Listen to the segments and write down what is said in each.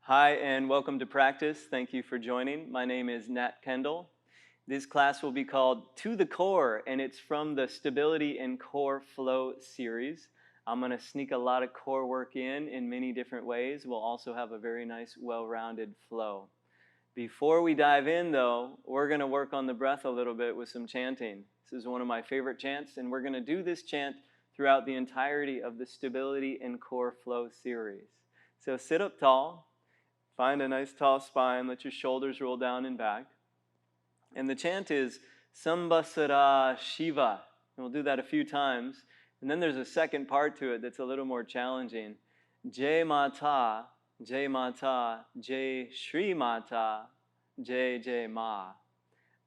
Hi, and welcome to Practice. Thank you for joining. My name is Nat Kendall. This class will be called To the Core, and it's from the Stability and Core Flow series. I'm going to sneak a lot of core work in many different ways. We'll also have a very nice, well-rounded flow. Before we dive in, though, we're going to work on the breath a little bit with some chanting. This is one of my favorite chants, and we're going to do this chant throughout the entirety of the Stability and Core Flow series. So sit up tall. Find a nice tall spine, let your shoulders roll down and back. And the chant is Sambasara Shiva. And we'll do that a few times. And then there's a second part to it that's a little more challenging. Jai Mata, Jai Mata, Jai Shri Mata, Jai Jai Ma.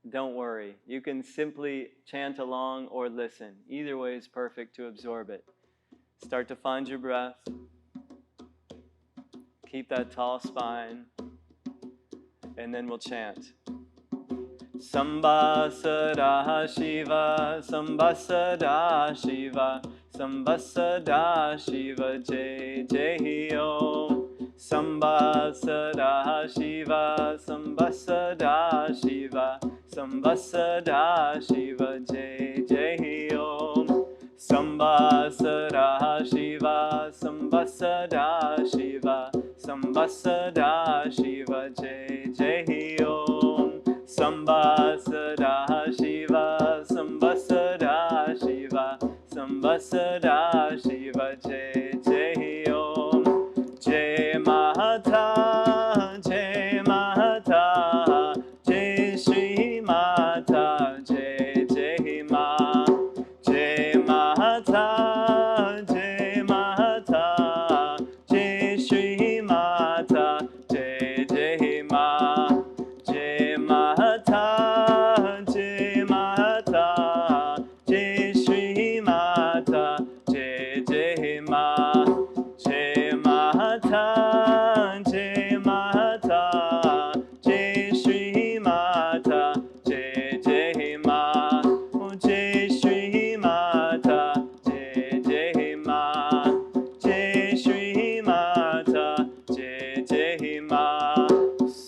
Don't worry, you can simply chant along or listen. Either way is perfect to absorb it. Start to find your breath. Keep that tall spine, and then we'll chant. Sambasara Shiva, Sambasara Shiva, Sambasara Shiva, Jai Jai Om. Sambasara Shiva, Sambasara Shiva, Sambasara Shiva, Jai Jai Om. Sambasara Shiva, Sambasara Shiva, Sambasara Shiva, Jai Jai Om. Sambasara Shiva, Sambasara Shiva, Sambasara Shiva, Jai Jai Om. Jai Mata, Jai Mata, Jai Shri Mata, Jai Jai Ma. Jai Mata, Jai Mata, Jai Shri Mata, Jai Jai Ma. Jai Mata, Jai Mata, Jai Shri Mata, Jai Jai Ma. Jai Mata, Jai Mata, Jai Shri Mata, Jai Jai Ma. Jai Shri Mata, Jai Jai Ma. Jai Shri Mata, Jai Jai Ma.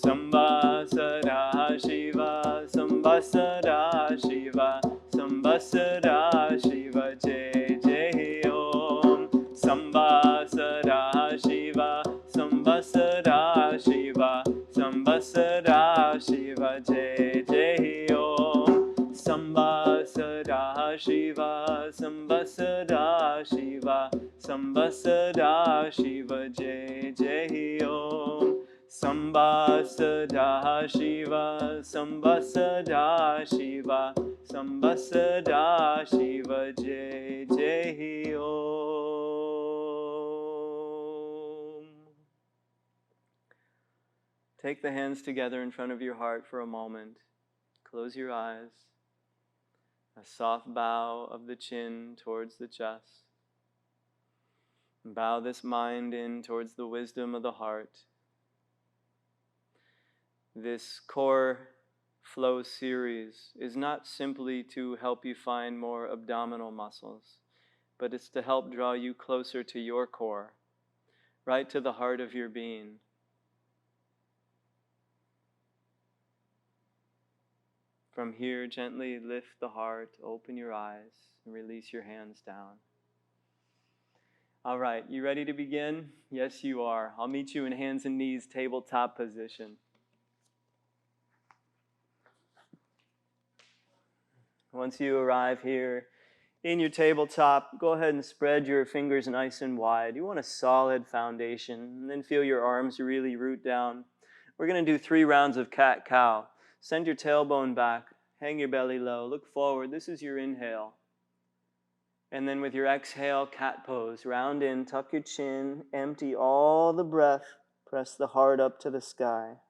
Sambasara Shiva, Sambasara Shiva, Sambasara Shiva, Jai Jai Om. Sambasara Shiva, Sambasara Shiva, Sambasara Shiva, Jai Jai Om. Sambasara Shiva, Sambasara Shiva, Sambasara Shiva, Jai Jai Om. Sambasara Shiva, Sambasara Shiva, Sambasara Shiva, Jai Jai Om. Take the hands together in front of your heart for a moment. Close your eyes. A soft bow of the chin towards the chest. Bow this mind in towards the wisdom of the heart. This core flow series is not simply to help you find more abdominal muscles, but it's to help draw you closer to your core, right to the heart of your being. From here, gently lift the heart, open your eyes, and release your hands down. All right, you ready to begin? Yes, you are. I'll meet you in hands and knees, tabletop position. Once you arrive here in your tabletop, go ahead and spread your fingers nice and wide. You want a solid foundation, and then feel your arms really root down. We're going to do 3 rounds of cat-cow. Send your tailbone back, hang your belly low, look forward. This is your inhale. And then with your exhale, cat pose. Round in, tuck your chin, empty all the breath, press the heart up to the sky.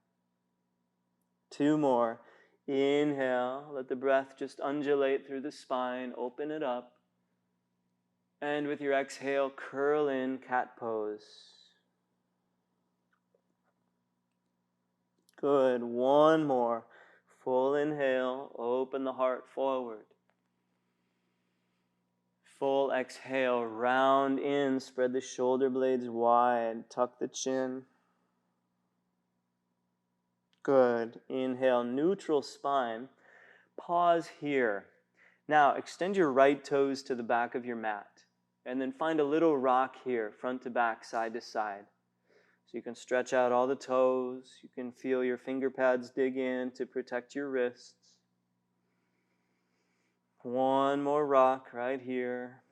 2 more. Inhale, let the breath just undulate through the spine, open it up. And with your exhale, curl in, cat pose. Good, 1 more. Full inhale, open the heart forward. Full exhale, round in, spread the shoulder blades wide, tuck the chin. Good. Inhale, neutral spine. Pause here. Now, extend your right toes to the back of your mat. And then find a little rock here, front to back, side to side. So you can stretch out all the toes. You can feel your finger pads dig in to protect your wrists. One more rock right here.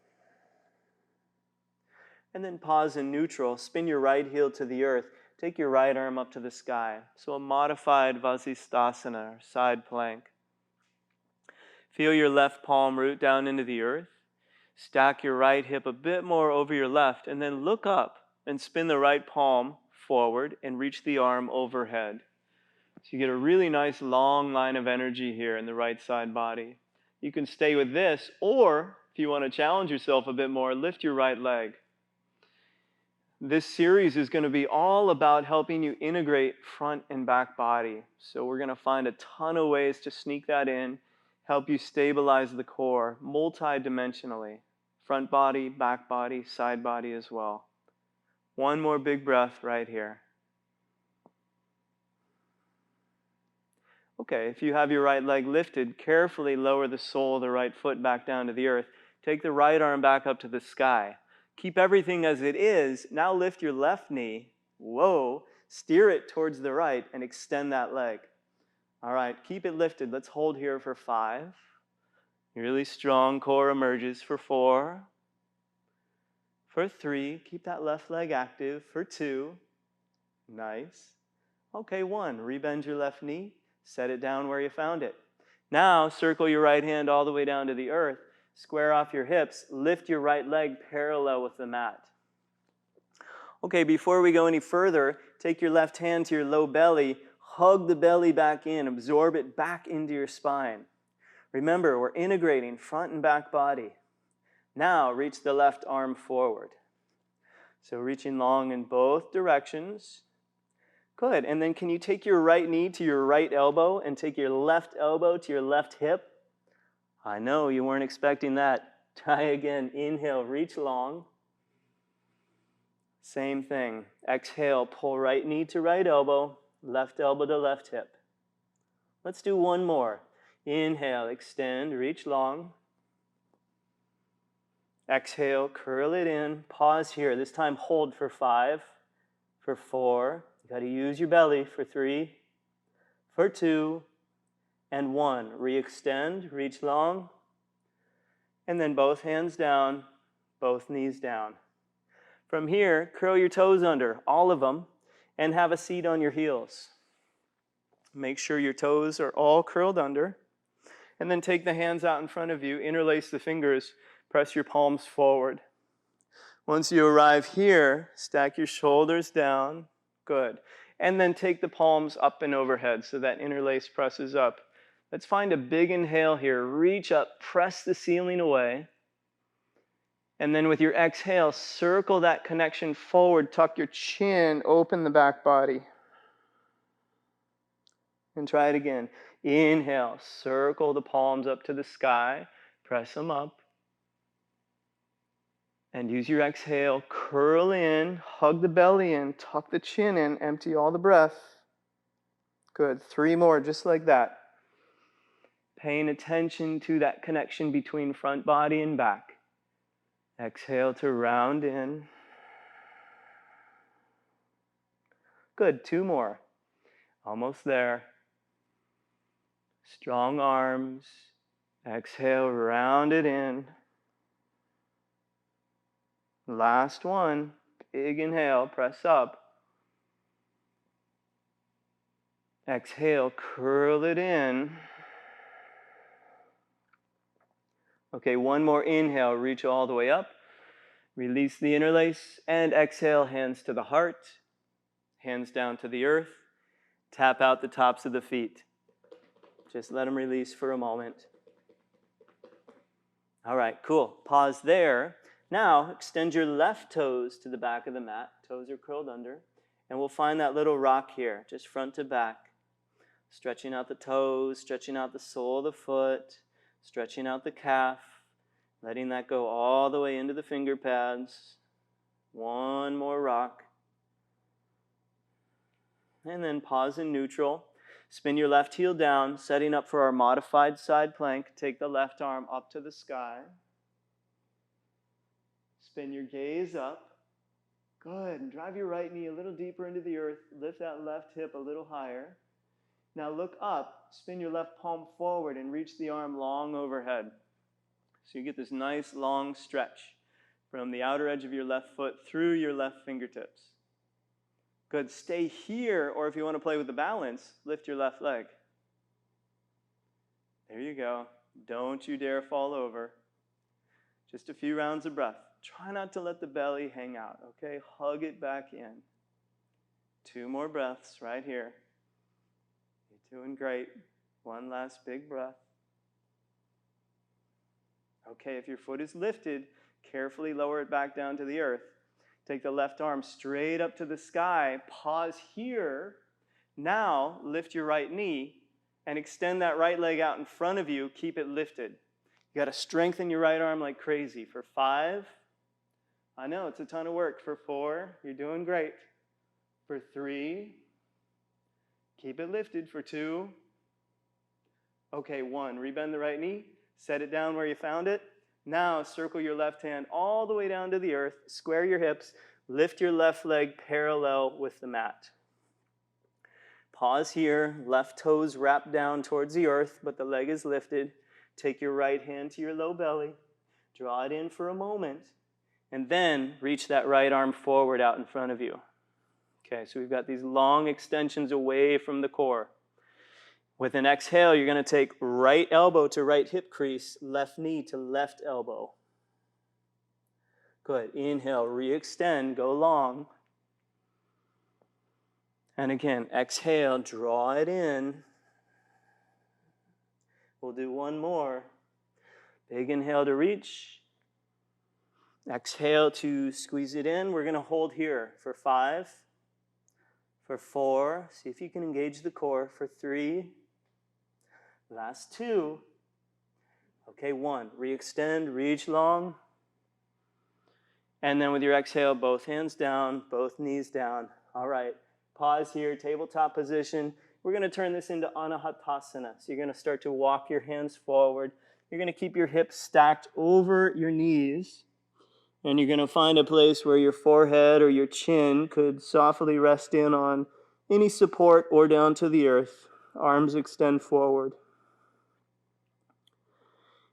And then pause in neutral. Spin your right heel to the earth. Take your right arm up to the sky. So a modified Vasisthasana, or side plank. Feel your left palm root down into the earth. Stack your right hip a bit more over your left, and then look up and spin the right palm forward and reach the arm overhead. So you get a really nice long line of energy here in the right side body. You can stay with this, or if you want to challenge yourself a bit more, lift your right leg. This series is going to be all about helping you integrate front and back body. So we're going to find a ton of ways to sneak that in, help you stabilize the core multi-dimensionally. Front body, back body, side body as well. One more big breath right here. Okay, if you have your right leg lifted, carefully lower the sole of the right foot back down to the earth. Take the right arm back up to the sky. Keep everything as it is. Now lift your left knee. Whoa. Steer it towards the right and extend that leg. All right, keep it lifted. Let's hold here for 5. Really strong core emerges for 4. For 3, keep that left leg active. For 2, nice. Okay, 1, rebend your left knee. Set it down where you found it. Now, circle your right hand all the way down to the earth. Square off your hips. Lift your right leg parallel with the mat. Okay, before we go any further, take your left hand to your low belly. Hug the belly back in. Absorb it back into your spine. Remember, we're integrating front and back body. Now, reach the left arm forward. So reaching long in both directions. Good. And then can you take your right knee to your right elbow and take your left elbow to your left hip? I know you weren't expecting that. Try again. Inhale, reach long. Same thing. Exhale, pull right knee to right elbow, left elbow to left hip. Let's do one more. Inhale, extend, reach long. Exhale, curl it in. Pause here. This time hold for 5, for 4. You got to use your belly for 3, for 2, and 1. Re-extend, reach long. And then both hands down, both knees down. From here, curl your toes under, all of them, and have a seat on your heels. Make sure your toes are all curled under. And then take the hands out in front of you, interlace the fingers, press your palms forward. Once you arrive here, stack your shoulders down. Good. And then take the palms up and overhead so that interlace presses up. Let's find a big inhale here. Reach up, press the ceiling away. And then with your exhale, circle that connection forward. Tuck your chin, open the back body. And try it again. Inhale, circle the palms up to the sky. Press them up. And use your exhale, curl in, hug the belly in, tuck the chin in, empty all the breath. Good. 3 more, just like that. Paying attention to that connection between front body and back. Exhale to round in. Good. 2 more. Almost there. Strong arms. Exhale, round it in. Last one. Big inhale, press up. Exhale, curl it in. Okay, one more inhale, reach all the way up. Release the interlace, and exhale, hands to the heart. Hands down to the earth. Tap out the tops of the feet. Just let them release for a moment. All right, cool. Pause there. Now, extend your left toes to the back of the mat. Toes are curled under. And we'll find that little rock here, just front to back. Stretching out the toes, stretching out the sole of the foot, stretching out the calf, letting that go all the way into the finger pads. One more rock. And then pause in neutral. Spin your left heel down, setting up for our modified side plank. Take the left arm up to the sky. Spin your gaze up. Good. And drive your right knee a little deeper into the earth. Lift that left hip a little higher. Now look up. Spin your left palm forward and reach the arm long overhead. So you get this nice long stretch from the outer edge of your left foot through your left fingertips. Good. Stay here, or if you want to play with the balance, lift your left leg. There you go. Don't you dare fall over. Just a few rounds of breath. Try not to let the belly hang out, okay? Hug it back in. 2 more breaths right here. You're doing great. One last big breath. Okay, if your foot is lifted, carefully lower it back down to the earth. Take the left arm straight up to the sky. Pause here. Now, lift your right knee and extend that right leg out in front of you. Keep it lifted. You got to strengthen your right arm like crazy. For 5. I know, it's a ton of work. For 4, you're doing great. For 3, keep it lifted. For 2, okay, 1, rebend the right knee. Set it down where you found it. Now, circle your left hand all the way down to the earth. Square your hips. Lift your left leg parallel with the mat. Pause here. Left toes wrap down towards the earth, but the leg is lifted. Take your right hand to your low belly. Draw it in for a moment. And then reach that right arm forward out in front of you. Okay, so we've got these long extensions away from the core. With an exhale, you're going to take right elbow to right hip crease, left knee to left elbow. Good. Inhale, re-extend, go long. And again, exhale, draw it in. We'll do one more. Big inhale to reach. Exhale to squeeze it in. We're going to hold here for 5. For 4, see if you can engage the core. For 3. Last 2. Okay, 1. Re-extend, reach long. And then with your exhale, both hands down, both knees down. All right, pause here, tabletop position. We're going to turn this into Anahatasana. So you're going to start to walk your hands forward. You're going to keep your hips stacked over your knees. And you're going to find a place where your forehead or your chin could softly rest in on any support or down to the earth. Arms extend forward.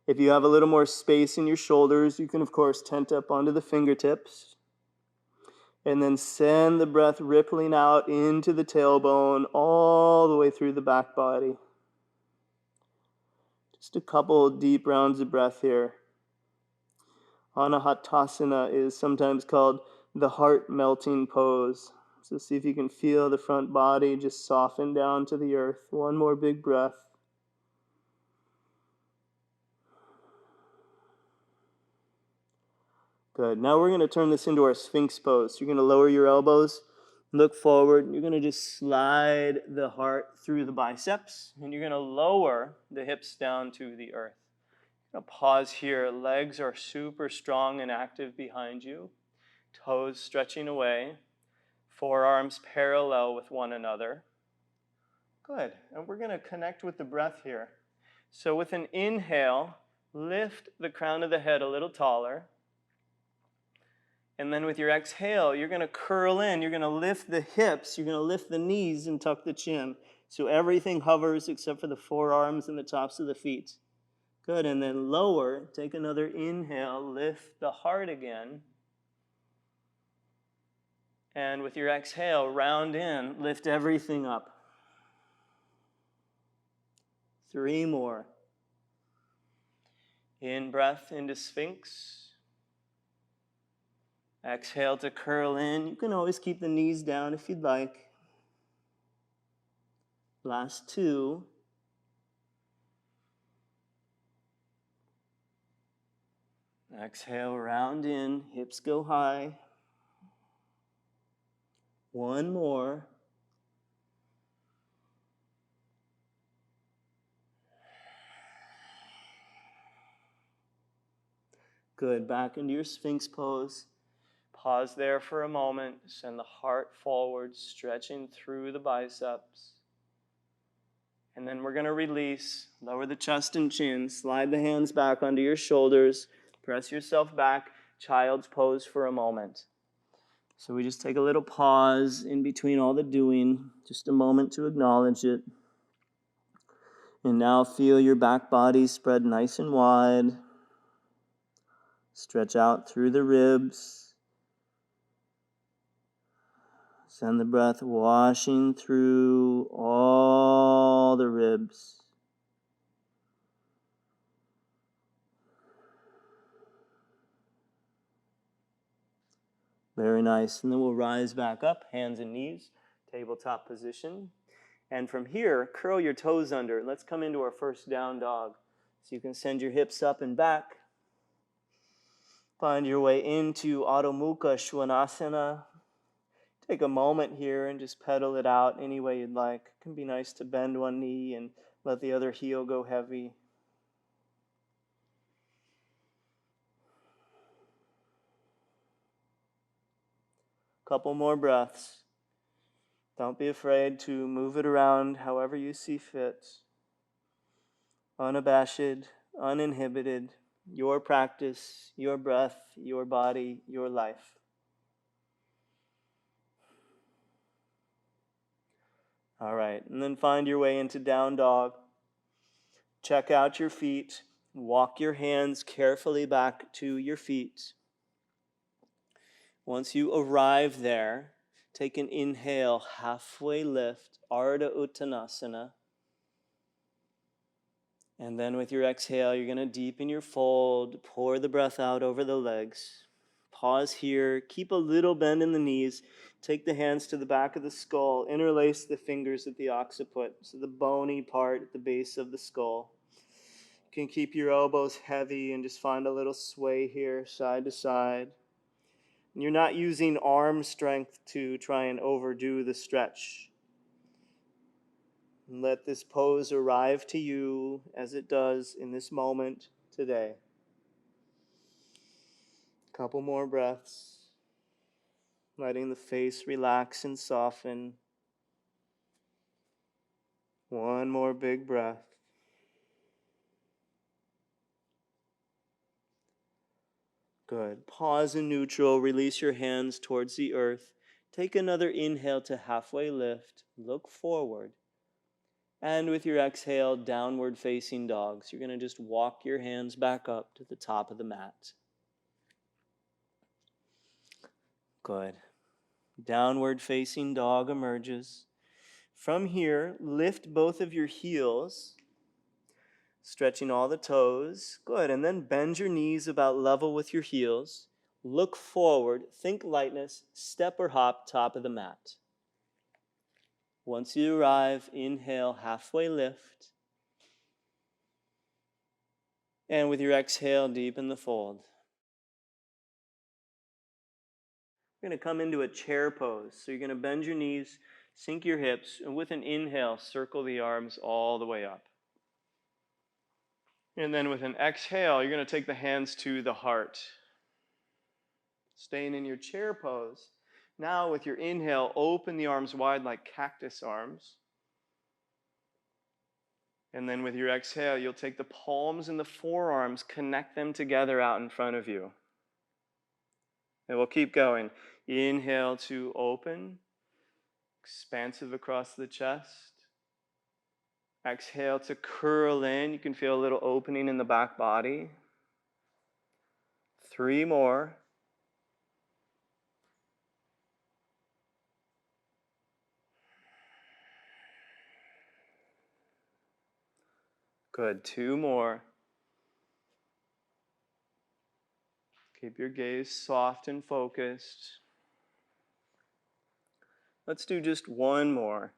If you have a little more space in your shoulders, you can, of course, tent up onto the fingertips. And then send the breath rippling out into the tailbone all the way through the back body. Just a couple deep rounds of breath here. Anahatasana is sometimes called the heart melting pose. So see if you can feel the front body just soften down to the earth. One more big breath. Good. Now we're going to turn this into our Sphinx Pose. You're going to lower your elbows, look forward. You're going to just slide the heart through the biceps, and you're going to lower the hips down to the earth. Now pause here. Legs are super strong and active behind you. Toes stretching away. Forearms parallel with one another. Good. And we're going to connect with the breath here. So with an inhale, lift the crown of the head a little taller. And then with your exhale, you're going to curl in. You're going to lift the hips. You're going to lift the knees and tuck the chin. So everything hovers except for the forearms and the tops of the feet. Good. And then lower. Take another inhale. Lift the heart again. And with your exhale, round in. Lift everything up. 3 more. In breath into Sphinx. Exhale to curl in. You can always keep the knees down if you'd like. Last 2. Exhale, round in. Hips go high. 1 more. Good. Back into your Sphinx pose. Pause there for a moment. Send the heart forward, stretching through the biceps. And then we're going to release. Lower the chest and chin. Slide the hands back under your shoulders. Press yourself back. Child's pose for a moment. So we just take a little pause in between all the doing. Just a moment to acknowledge it. And now feel your back body spread nice and wide. Stretch out through the ribs. Send the breath washing through all the ribs. Very nice. And then we'll rise back up, hands and knees, tabletop position. And from here, curl your toes under. Let's come into our first down dog. So you can send your hips up and back. Find your way into Ardha Navasana. Take a moment here and just pedal it out any way you'd like. It can be nice to bend one knee and let the other heel go heavy. Couple more breaths. Don't be afraid to move it around however you see fit. Unabashed, uninhibited. Your practice, your breath, your body, your life. All right, and then find your way into down dog. Check out your feet. Walk your hands carefully back to your feet. Once you arrive there, take an inhale, halfway lift, Ardha Uttanasana. And then with your exhale, you're going to deepen your fold, pour the breath out over the legs. Pause here, keep a little bend in the knees. Take the hands to the back of the skull, interlace the fingers at the occiput, so the bony part at the base of the skull. You can keep your elbows heavy and just find a little sway here, side to side. And you're not using arm strength to try and overdo the stretch. And let this pose arrive to you as it does in this moment today. Couple more breaths. Letting the face relax and soften. One more big breath. Good. Pause in neutral. Release your hands towards the earth. Take another inhale to halfway lift. Look forward. And with your exhale, downward facing dogs. You're going to just walk your hands back up to the top of the mat. Good. Downward facing dog emerges. From here, lift both of your heels, stretching all the toes. Good. And then bend your knees about level with your heels. Look forward. Think lightness. Step or hop top of the mat. Once you arrive, inhale, halfway lift. And with your exhale, deepen the fold. We're going to come into a chair pose. So you're going to bend your knees, sink your hips, and with an inhale, circle the arms all the way up. And then with an exhale, you're going to take the hands to the heart. Staying in your chair pose. Now with your inhale, open the arms wide like cactus arms. And then with your exhale, you'll take the palms and the forearms, connect them together out in front of you. And we'll keep going. Inhale to open, expansive across the chest. Exhale to curl in. You can feel a little opening in the back body. 3 more. Good. 2 more. Keep your gaze soft and focused. Let's do just 1 more.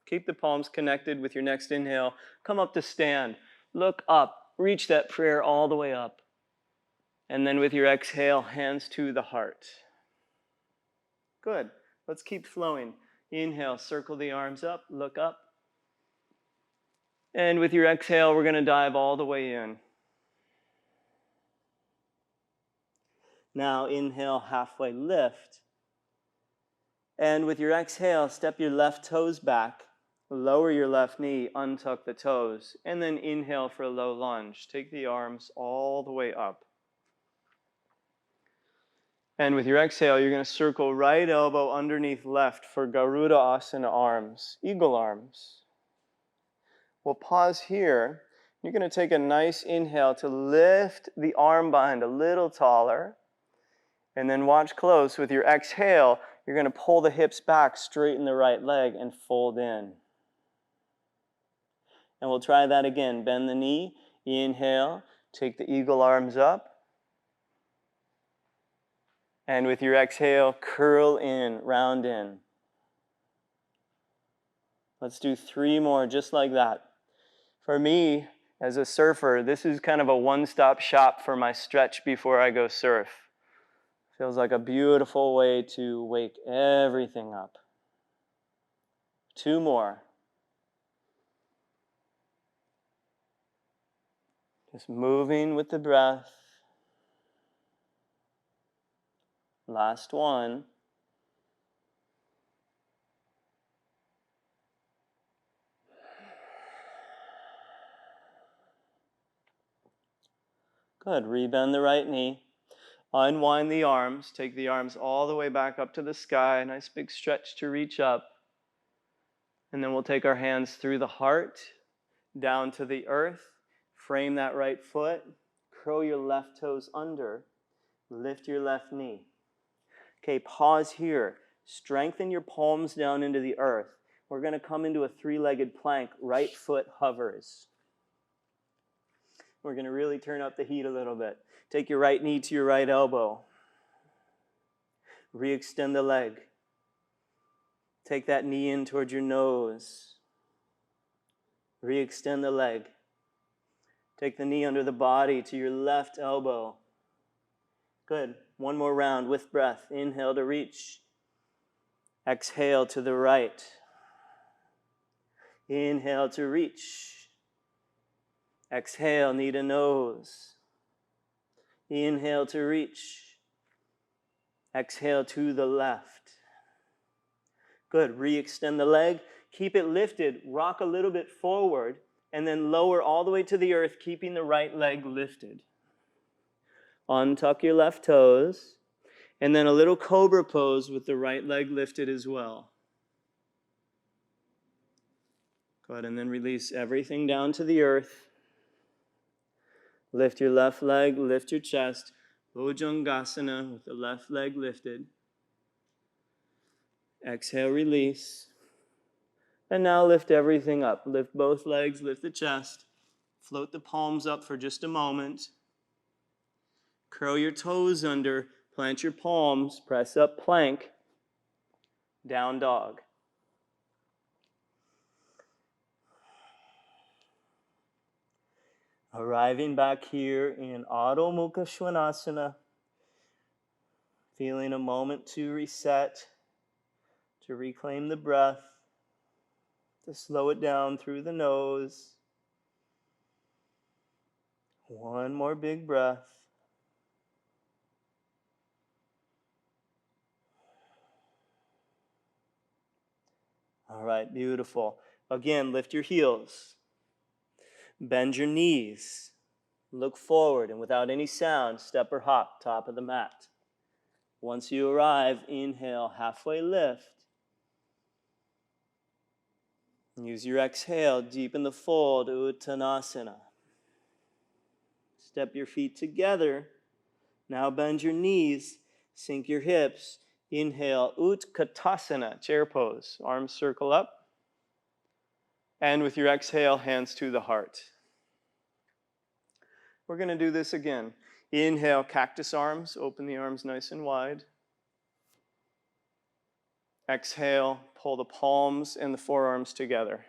Keep the palms connected with your next inhale. Come up to stand. Look up. Reach that prayer all the way up. And then with your exhale, hands to the heart. Good. Let's keep flowing. Inhale, circle the arms up, look up. And with your exhale, we're going to dive all the way in. Now inhale, halfway lift. And with your exhale, step your left toes back. Lower your left knee, untuck the toes. And then inhale for a low lunge. Take the arms all the way up. And with your exhale, you're going to circle right elbow underneath left for Garudasana arms, eagle arms. We'll pause here. You're going to take a nice inhale to lift the arm behind a little taller. And then watch close. With your exhale, you're going to pull the hips back, straighten the right leg, and fold in. And we'll try that again. Bend the knee, inhale, take the eagle arms up. And with your exhale, curl in, round in. Let's do 3 more just like that. For me, as a surfer, this is kind of a one-stop shop for my stretch before I go surf. Feels like a beautiful way to wake everything up. 2 more. Just moving with the breath. Last one. Good. Rebend the right knee. Unwind the arms. Take the arms all the way back up to the sky. Nice big stretch to reach up. And then we'll take our hands through the heart, down to the earth. Frame that right foot. Curl your left toes under. Lift your left knee. Okay, pause here. Strengthen your palms down into the earth. We're going to come into a 3-legged plank. Right foot hovers. We're going to really turn up the heat a little bit. Take your right knee to your right elbow. Re-extend the leg. Take that knee in towards your nose. Re-extend the leg. Take the knee under the body to your left elbow. Good. 1 more round with breath. Inhale to reach. Exhale to the right. Inhale to reach. Exhale, knee to nose. Inhale to reach. Exhale to the left. Good. Re-extend the leg. Keep it lifted. Rock a little bit forward. And then lower all the way to the earth, keeping the right leg lifted. Untuck your left toes. And then a little cobra pose with the right leg lifted as well. Good. And then release everything down to the earth. Lift your left leg, lift your chest. Bhujangasana with the left leg lifted. Exhale, release. And now lift everything up. Lift both legs, lift the chest. Float the palms up for just a moment. Curl your toes under, plant your palms, press up plank, down dog. Arriving back here in Ardha Navasana, feeling a moment to reset, to reclaim the breath, to slow it down through the nose. 1 more big breath. All right, beautiful. Again, lift your heels. Bend your knees. Look forward, and without any sound, step or hop, top of the mat. Once you arrive, inhale, halfway lift. Use your exhale, deepen the fold, Uttanasana. Step your feet together. Now bend your knees, sink your hips. Inhale, Utkatasana, chair pose. Arms circle up. And with your exhale, hands to the heart. We're going to do this again. Inhale, cactus arms. Open the arms nice and wide. Exhale, pull the palms and the forearms together.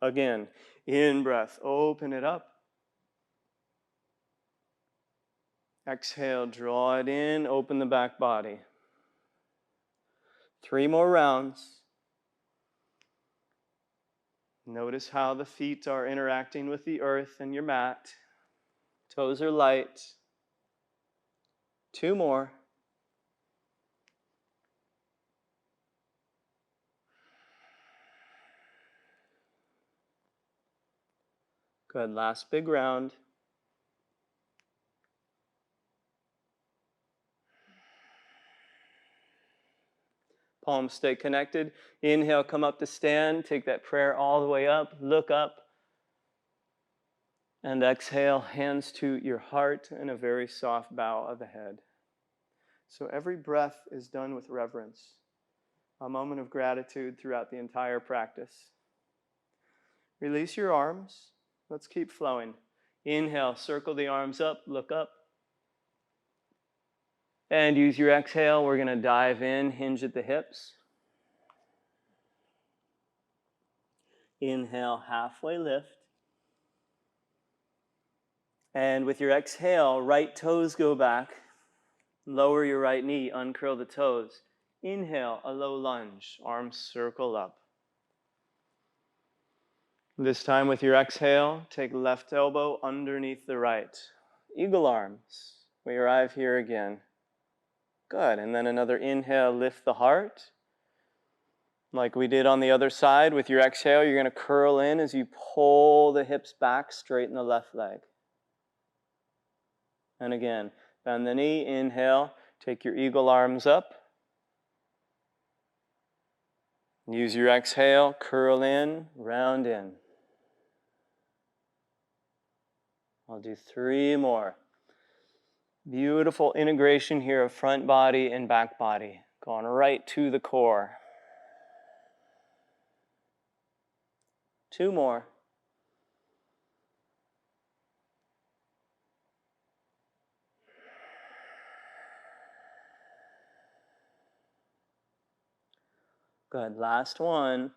Again, in breath, open it up. Exhale, draw it in, open the back body. 3 more rounds. Notice how the feet are interacting with the earth and your mat. Toes are light. 2 more. Good, last big round. Palms stay connected. Inhale, come up to stand. Take that prayer all the way up. Look up. And exhale, hands to your heart and a very soft bow of the head. So every breath is done with reverence. A moment of gratitude throughout the entire practice. Release your arms. Let's keep flowing. Inhale, circle the arms up, look up. And use your exhale. We're going to dive in, hinge at the hips. Inhale, halfway lift. And with your exhale, right toes go back. Lower your right knee, uncurl the toes. Inhale, a low lunge, arms circle up. This time with your exhale, take left elbow underneath the right. Eagle arms. We arrive here again. Good, and then another inhale, lift the heart. Like we did on the other side, with your exhale, you're going to curl in as you pull the hips back, straighten the left leg. And again, bend the knee, inhale, take your eagle arms up. Use your exhale, curl in, round in. I'll do 3 more. Beautiful integration here of front body and back body, going right to the core. 2 more. Good, last one.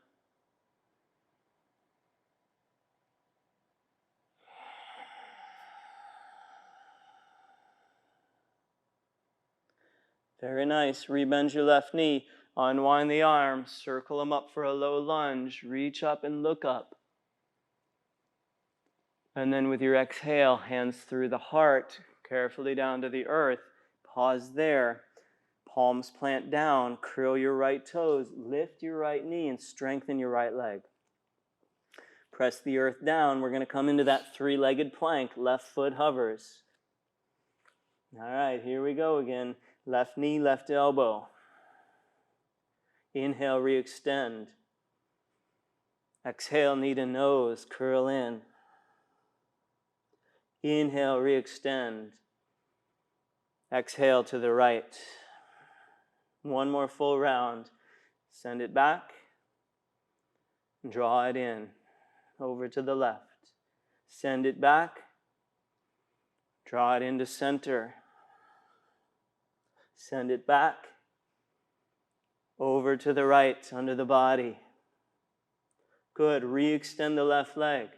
Very nice. Rebend your left knee. Unwind the arms. Circle them up for a low lunge. Reach up and look up. And then with your exhale, hands through the heart, carefully down to the earth. Pause there. Palms plant down. Curl your right toes. Lift your right knee and strengthen your right leg. Press the earth down. We're going to come into that 3-legged plank. Left foot hovers. All right, here we go again. Left knee, left elbow. Inhale, re-extend. Exhale, knee to nose, curl in. Inhale, re-extend. Exhale to the right. 1 more full round. Send it back. Draw it in. Over to the left. Send it back. Draw it into center. Send it back. Over to the right, under the body. Good. Re-extend the left leg.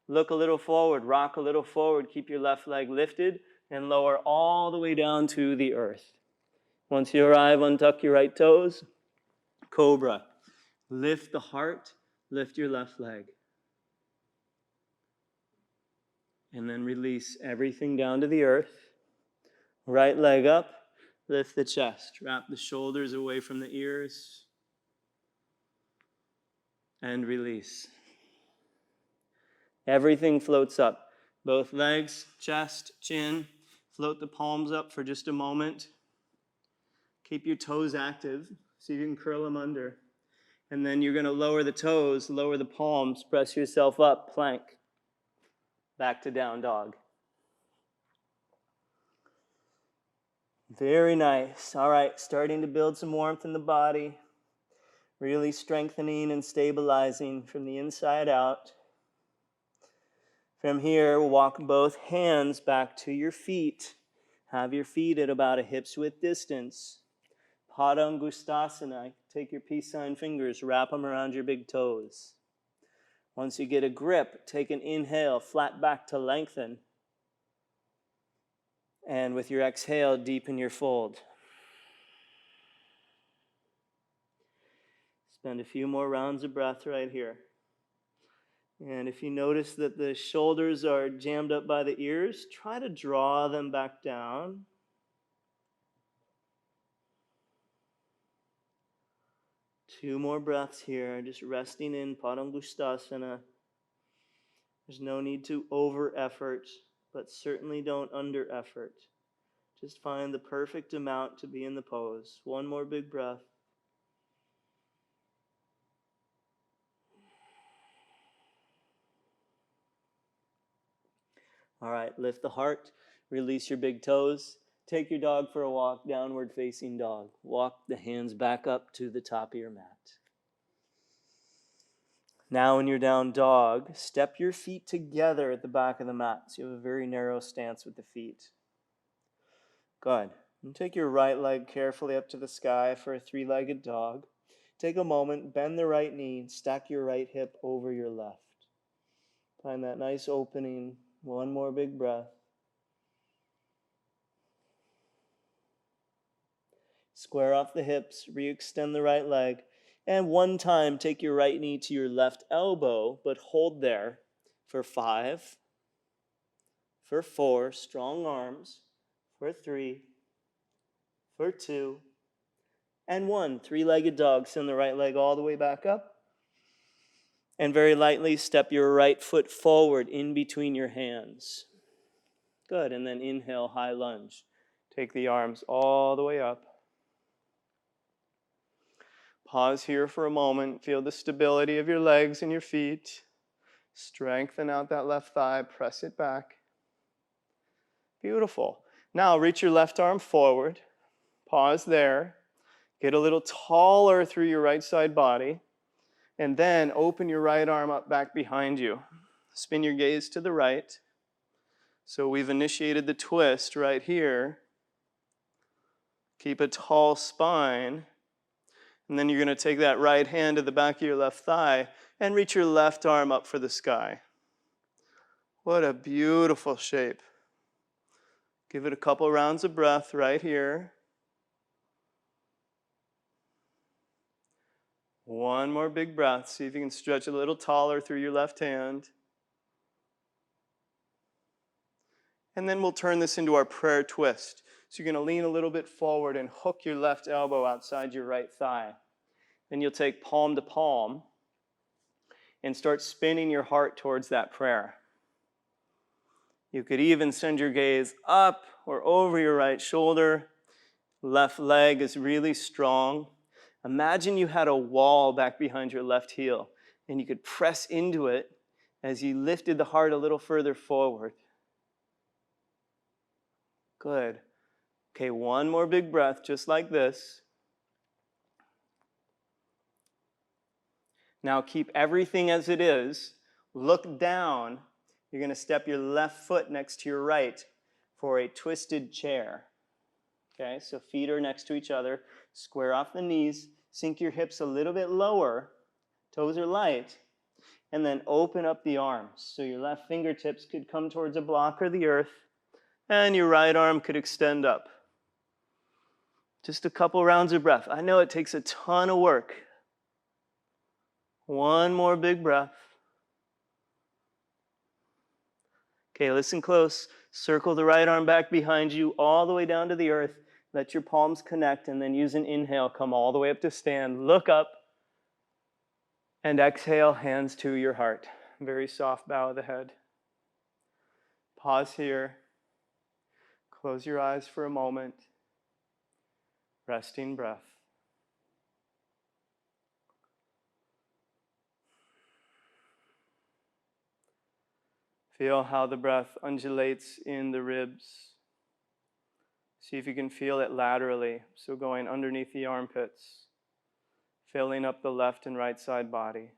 Look a little forward. Rock a little forward. Keep your left leg lifted and lower all the way down to the earth. Once you arrive, untuck your right toes. Cobra. Lift the heart. Lift your left leg. And then release everything down to the earth. Right leg up. Lift the chest. Wrap the shoulders away from the ears. And release. Everything floats up. Both legs, chest, chin. Float the palms up for just a moment. Keep your toes active so you can curl them under. And then you're going to lower the toes, lower the palms, press yourself up, plank. Back to down dog. Very nice. All right, starting to build some warmth in the body. Really strengthening and stabilizing from the inside out. From here, walk both hands back to your feet. Have your feet at about a hip's width distance. Padangusthasana. Take your peace sign fingers, wrap them around your big toes. Once you get a grip, take an inhale, flat back to lengthen. And with your exhale, deepen your fold. Spend a few more rounds of breath right here. And if you notice that the shoulders are jammed up by the ears, try to draw them back down. 2 more breaths here, just resting in Padangusthasana. There's no need to over effort, but certainly don't under effort. Just find the perfect amount to be in the pose. 1 more big breath. All right, lift the heart, release your big toes. Take your dog for a walk, downward facing dog. Walk the hands back up to the top of your mat. Now when you're down dog, step your feet together at the back of the mat. So you have a very narrow stance with the feet. Good. And take your right leg carefully up to the sky for a 3-legged dog. Take a moment, bend the right knee, stack your right hip over your left. Find that nice opening. 1 more big breath. Square off the hips, re-extend the right leg. And 1 time, take your right knee to your left elbow, but hold there for 5, for 4, strong arms, for 3, for 2, and 1. 3-legged dog. Send the right leg all the way back up. And very lightly step your right foot forward in between your hands. Good. And then inhale, high lunge. Take the arms all the way up. Pause here for a moment. Feel the stability of your legs and your feet. Strengthen out that left thigh. Press it back. Beautiful. Now reach your left arm forward. Pause there. Get a little taller through your right side body. And then open your right arm up back behind you. Spin your gaze to the right. So we've initiated the twist right here. Keep a tall spine. And then you're going to take that right hand to the back of your left thigh and reach your left arm up for the sky. What a beautiful shape. Give it a couple rounds of breath right here. 1 more big breath. See if you can stretch a little taller through your left hand. And then we'll turn this into our prayer twist. So you're going to lean a little bit forward and hook your left elbow outside your right thigh. Then you'll take palm to palm and start spinning your heart towards that prayer. You could even send your gaze up or over your right shoulder. Left leg is really strong. Imagine you had a wall back behind your left heel and you could press into it as you lifted the heart a little further forward. Good. Okay, 1 more big breath, just like this. Now keep everything as it is. Look down. You're going to step your left foot next to your right for a twisted chair. Okay, so feet are next to each other. Square off the knees. Sink your hips a little bit lower. Toes are light. And then open up the arms. So your left fingertips could come towards a block or the earth. And your right arm could extend up. Just a couple rounds of breath. I know it takes a ton of work. 1 more big breath. Okay, listen close. Circle the right arm back behind you all the way down to the earth. Let your palms connect and then use an inhale. Come all the way up to stand. Look up. And exhale, hands to your heart. Very soft bow of the head. Pause here. Close your eyes for a moment. Resting breath. Feel how the breath undulates in the ribs. See if you can feel it laterally, so going underneath the armpits, filling up the left and right side body.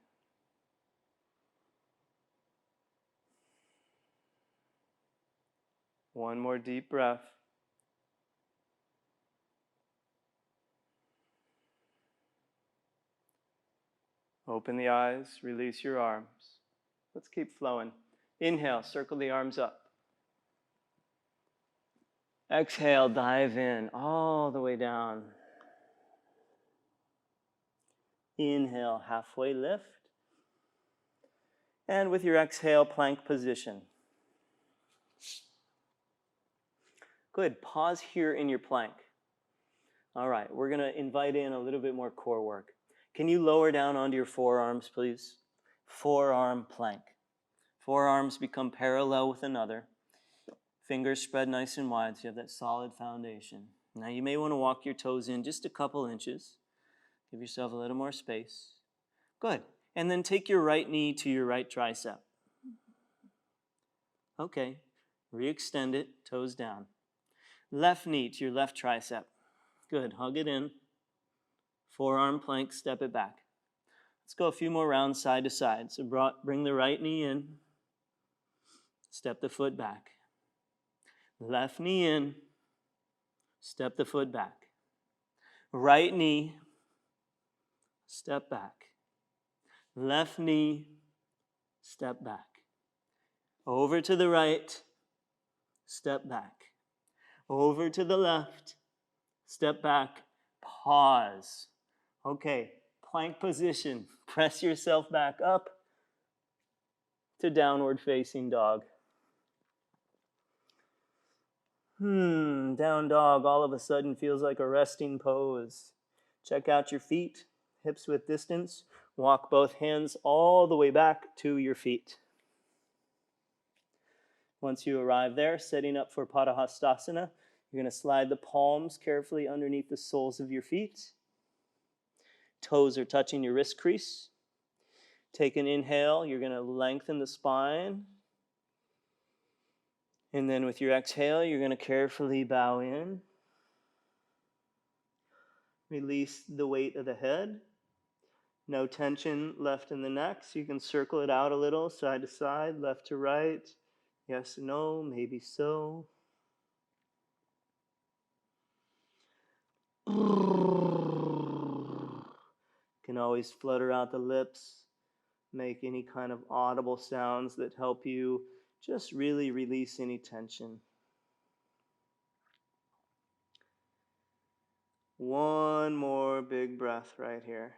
One more deep breath. Open the eyes, release your arms. Let's keep flowing. Inhale, circle the arms up. Exhale, dive in all the way down. Inhale, halfway lift. And with your exhale, plank position. Good, pause here in your plank. All right, we're going to invite in a little bit more core work. Can you lower down onto your forearms, please? Forearm plank. Forearms become parallel with another. Fingers spread nice and wide so you have that solid foundation. Now you may want to walk your toes in just a couple inches. Give yourself a little more space. Good. And then take your right knee to your right tricep. Okay. Re-extend it, toes down. Left knee to your left tricep. Good. Hug it in. Forearm plank, step it back. Let's go a few more rounds side to side. So bring the right knee in. Step the foot back. Left knee in. Step the foot back. Right knee. Step back. Left knee. Step back. Over to the right. Step back. Over to the left. Step back. Pause. Okay, plank position. Press yourself back up to downward facing dog. Down dog all of a sudden feels like a resting pose. Check out your feet, hips width distance. Walk both hands all the way back to your feet. Once you arrive there, setting up for Anahatasana, you're going to slide the palms carefully underneath the soles of your feet. Toes are touching your wrist crease. Take an inhale. You're going to lengthen the spine. And then with your exhale, you're going to carefully bow in. Release the weight of the head. No tension left in the neck, so you can circle it out a little, side to side, left to right. Yes, no, maybe so. Can always flutter out the lips, make any kind of audible sounds that help you just really release any tension. One more big breath right here.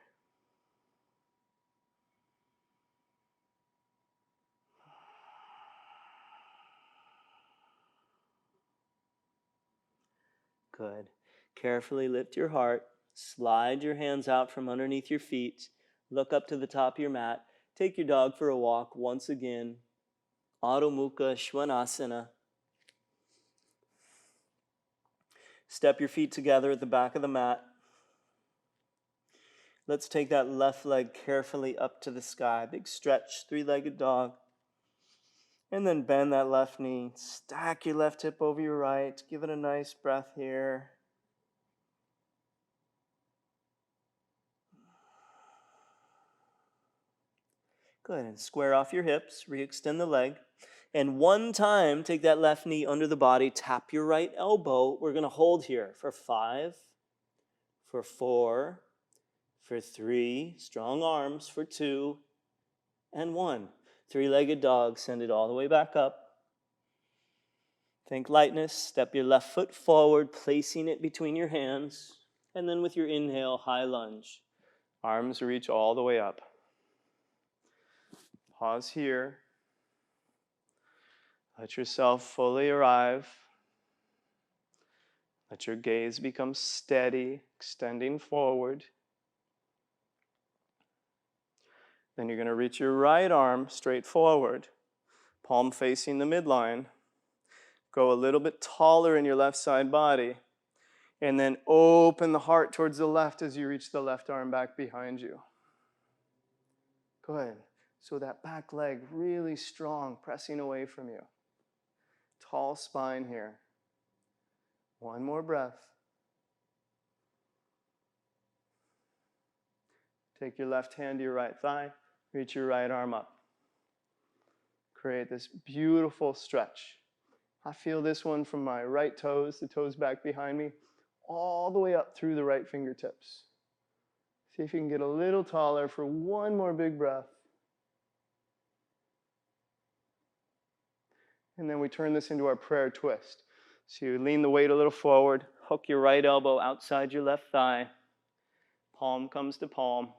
Good. Carefully lift your heart. Slide your hands out from underneath your feet. Look up to the top of your mat. Take your dog for a walk once again. Adho Mukha Svanasana. Step your feet together at the back of the mat. Let's take that left leg carefully up to the sky. Big stretch, three-legged dog. And then bend that left knee. Stack your left hip over your right. Give it a nice breath here. Good, and square off your hips, re-extend the leg. And one time, take that left knee under the body, tap your right elbow. We're going to hold here for 5, for 4, for 3, strong arms for 2, and 1. Three-legged dog, send it all the way back up. Think lightness, step your left foot forward, placing it between your hands. And then with your inhale, high lunge. Arms reach all the way up. Pause here. Let yourself fully arrive. Let your gaze become steady, extending forward. Then you're going to reach your right arm straight forward, palm facing the midline. Go a little bit taller in your left side body. And then open the heart towards the left as you reach the left arm back behind you. Good. So that back leg really strong, pressing away from you. Tall spine here. One more breath. Take your left hand to your right thigh. Reach your right arm up. Create this beautiful stretch. I feel this one from my right toes, the toes back behind me, all the way up through the right fingertips. See if you can get a little taller for one more big breath. And then we turn this into our prayer twist. So you lean the weight a little forward, hook your right elbow outside your left thigh, palm comes to palm.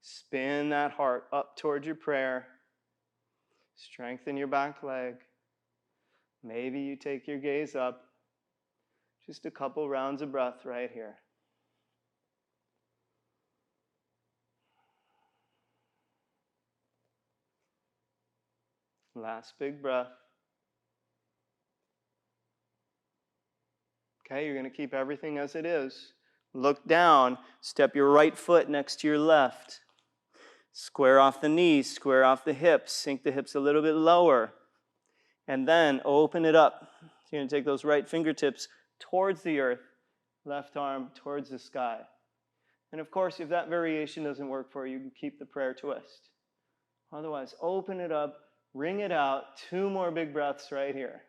Spin that heart up towards your prayer. Strengthen your back leg. Maybe you take your gaze up. Just a couple rounds of breath right here. Last big breath. Okay, you're going to keep everything as it is. Look down. Step your right foot next to your left. Square off the knees, square off the hips. Sink the hips a little bit lower. And then open it up. So you're going to take those right fingertips towards the earth. Left arm towards the sky. And of course, if that variation doesn't work for you, you can keep the prayer twist. Otherwise, open it up, wring it out. 2 more big breaths right here.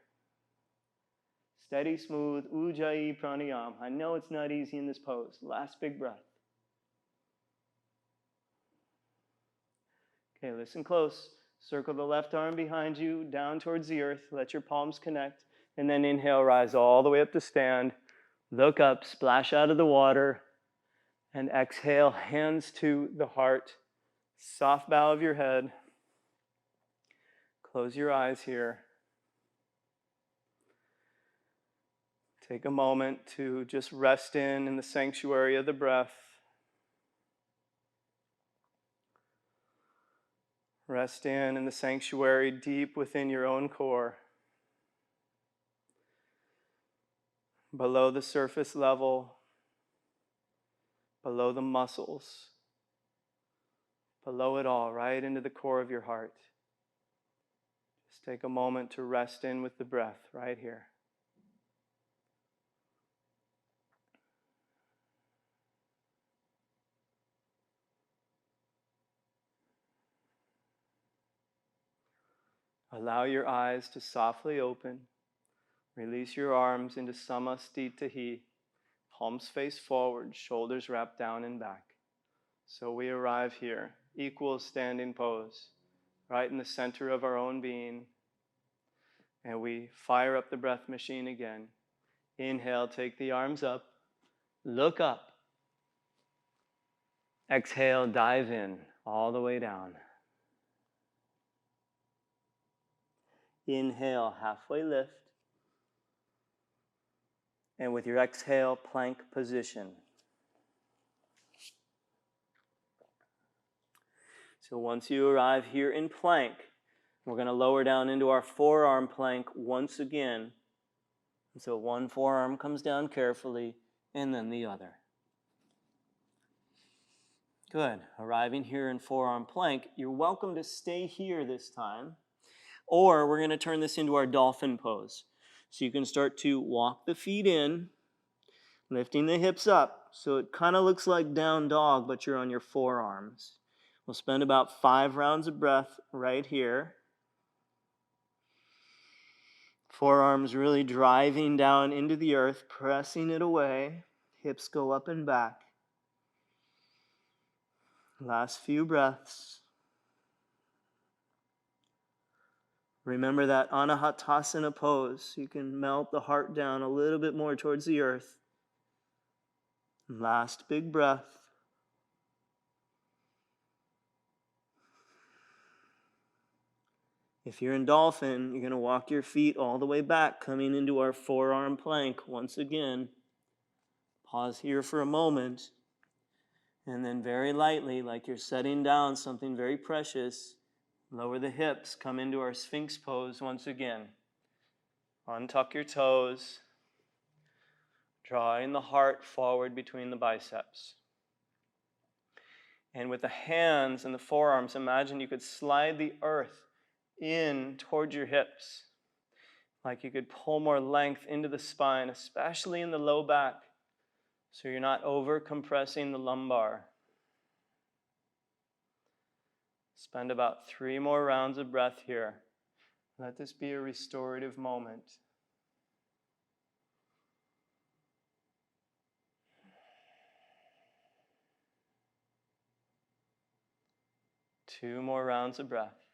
Steady, smooth, Ujjayi pranayama. I know it's not easy in this pose. Last big breath. Okay, listen close. Circle the left arm behind you, down towards the earth. Let your palms connect. And then inhale, rise all the way up to stand. Look up, splash out of the water. And exhale, hands to the heart. Soft bow of your head. Close your eyes here. Take a moment to just rest in the sanctuary of the breath. Rest in the sanctuary deep within your own core. Below the surface level, below the muscles, below it all, right into the core of your heart. Just take a moment to rest in with the breath right here. Allow your eyes to softly open. Release your arms into Samastitihi. Palms face forward, shoulders wrapped down and back. So we arrive here, equal standing pose, right in the center of our own being. And we fire up the breath machine again. Inhale, take the arms up. Look up. Exhale, dive in, all the way down. Inhale, halfway lift. And with your exhale, plank position. So once you arrive here in plank, we're going to lower down into our forearm plank once again. So one forearm comes down carefully, and then the other. Good. Arriving here in forearm plank, you're welcome to stay here this time. Or we're going to turn this into our dolphin pose. So you can start to walk the feet in, lifting the hips up. So it kind of looks like down dog, but you're on your forearms. We'll spend about 5 rounds of breath right here. Forearms really driving down into the earth, pressing it away. Hips go up and back. Last few breaths. Remember that Anahatasana pose. You can melt the heart down a little bit more towards the earth. Last big breath. If you're in dolphin, you're going to walk your feet all the way back, coming into our forearm plank once again. Pause here for a moment. And then very lightly, like you're setting down something very precious, lower the hips, come into our Sphinx Pose once again. Untuck your toes, drawing the heart forward between the biceps. And with the hands and the forearms, imagine you could slide the earth in towards your hips. Like you could pull more length into the spine, especially in the low back, so you're not over compressing the lumbar. Spend about 3 more rounds of breath here. Let this be a restorative moment. Two more rounds of breath.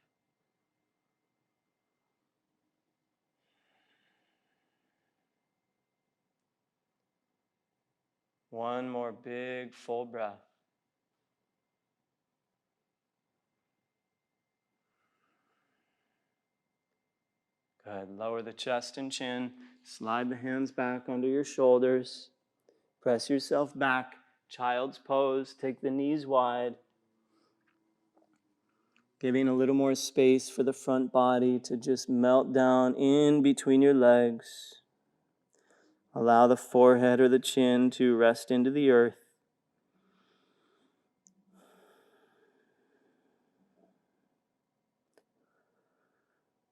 One more big full breath. Good. Lower the chest and chin. Slide the hands back under your shoulders. Press yourself back. Child's pose. Take the knees wide. Giving a little more space for the front body to just melt down in between your legs. Allow the forehead or the chin to rest into the earth.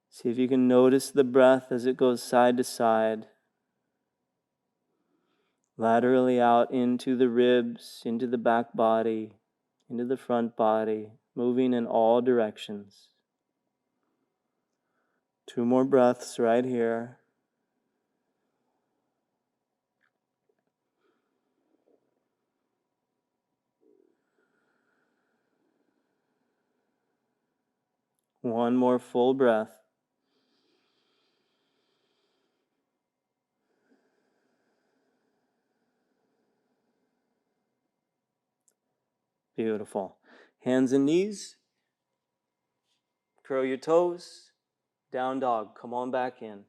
See if you can notice the breath as it goes side to side. Laterally out into the ribs, into the back body, into the front body, moving in all directions. 2 more breaths right here. One more full breath. Beautiful. Hands and knees. Curl your toes. Down dog. Come on back in.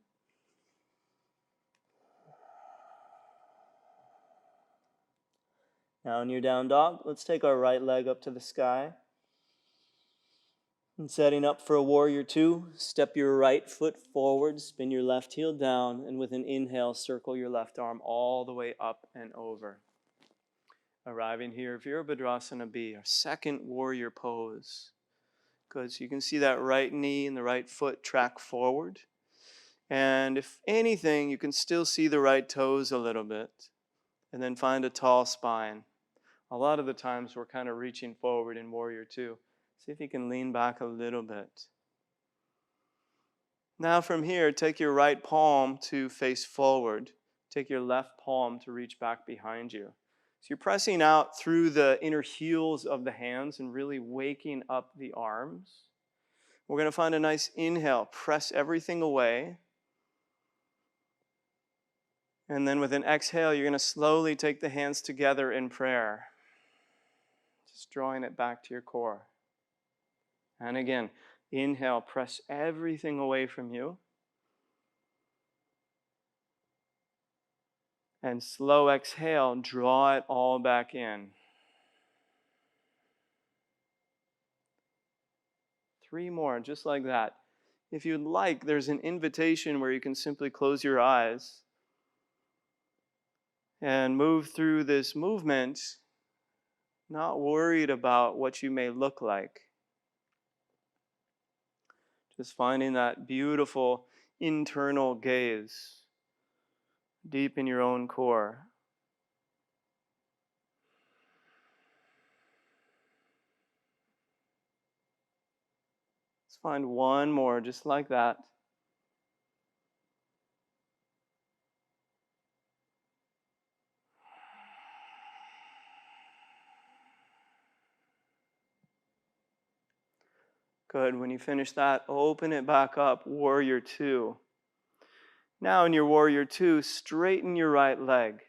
Now in your down dog, let's take our right leg up to the sky. And setting up for a warrior 2, step your right foot forward, spin your left heel down, and with an inhale, circle your left arm all the way up and over. Arriving here, Virabhadrasana B, our second warrior pose. Good, so you can see that right knee and the right foot track forward. And if anything, you can still see the right toes a little bit. And then find a tall spine. A lot of the times we're kind of reaching forward in warrior 2. See if you can lean back a little bit. Now from here, take your right palm to face forward. Take your left palm to reach back behind you. So you're pressing out through the inner heels of the hands and really waking up the arms. We're going to find a nice inhale. Press everything away. And then with an exhale, you're going to slowly take the hands together in prayer. Just drawing it back to your core. And again, inhale, press everything away from you. And slow exhale, draw it all back in. 3 more, just like that. If you'd like, there's an invitation where you can simply close your eyes and move through this movement, not worried about what you may look like. Just finding that beautiful internal gaze deep in your own core. Let's find one more just like that. Good. When you finish that, open it back up, warrior 2. Now in your warrior 2, straighten your right leg.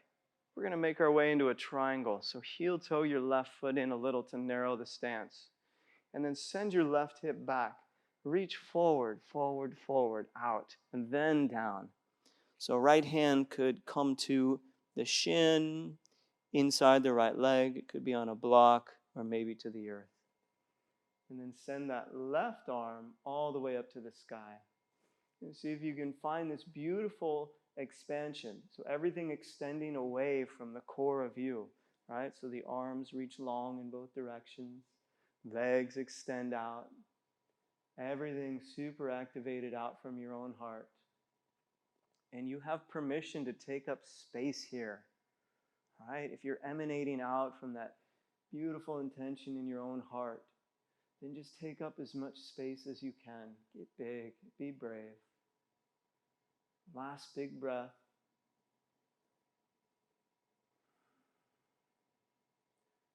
We're going to make our way into a triangle. So heel toe your left foot in a little to narrow the stance. And then send your left hip back. Reach forward, forward, forward, out, and then down. So right hand could come to the shin, inside the right leg. It could be on a block or maybe to the earth. And then send that left arm all the way up to the sky. And see if you can find this beautiful expansion. So everything extending away from the core of you, right? So the arms reach long in both directions. Legs extend out. Everything super activated out from your own heart. And you have permission to take up space here, right? If you're emanating out from that beautiful intention in your own heart, then just take up as much space as you can. Get big, be brave. Last big breath.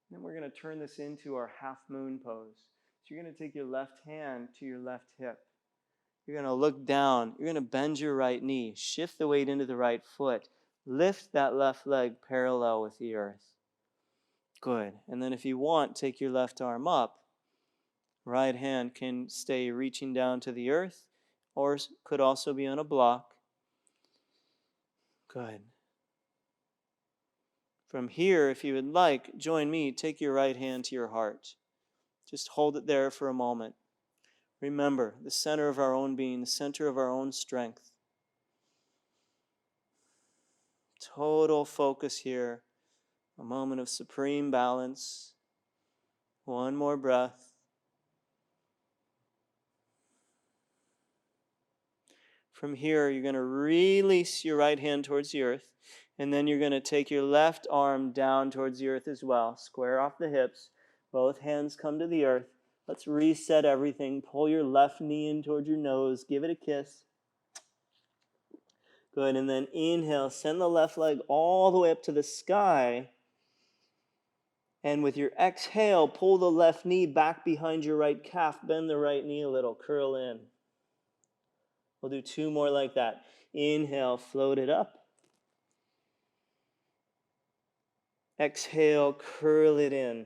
And then we're going to turn this into our Halfmoon Pose. So you're going to take your left hand to your left hip. You're going to look down. You're going to bend your right knee. Shift the weight into the right foot. Lift that left leg parallel with the earth. Good. And then if you want, take your left arm up. Right hand can stay reaching down to the earth or could also be on a block. Good. From here, if you would like, join me. Take your right hand to your heart. Just hold it there for a moment. Remember, the center of our own being, the center of our own strength. Total focus here. A moment of supreme balance. One more breath. From here, you're going to release your right hand towards the earth, and then you're going to take your left arm down towards the earth as well. Square off the hips. Both hands come to the earth. Let's reset everything. Pull your left knee in towards your nose. Give it a kiss. Good, and then inhale. Send the left leg all the way up to the sky. And with your exhale, pull the left knee back behind your right calf. Bend the right knee a little. Curl in. We'll do 2 more like that. Inhale, float it up. Exhale, curl it in.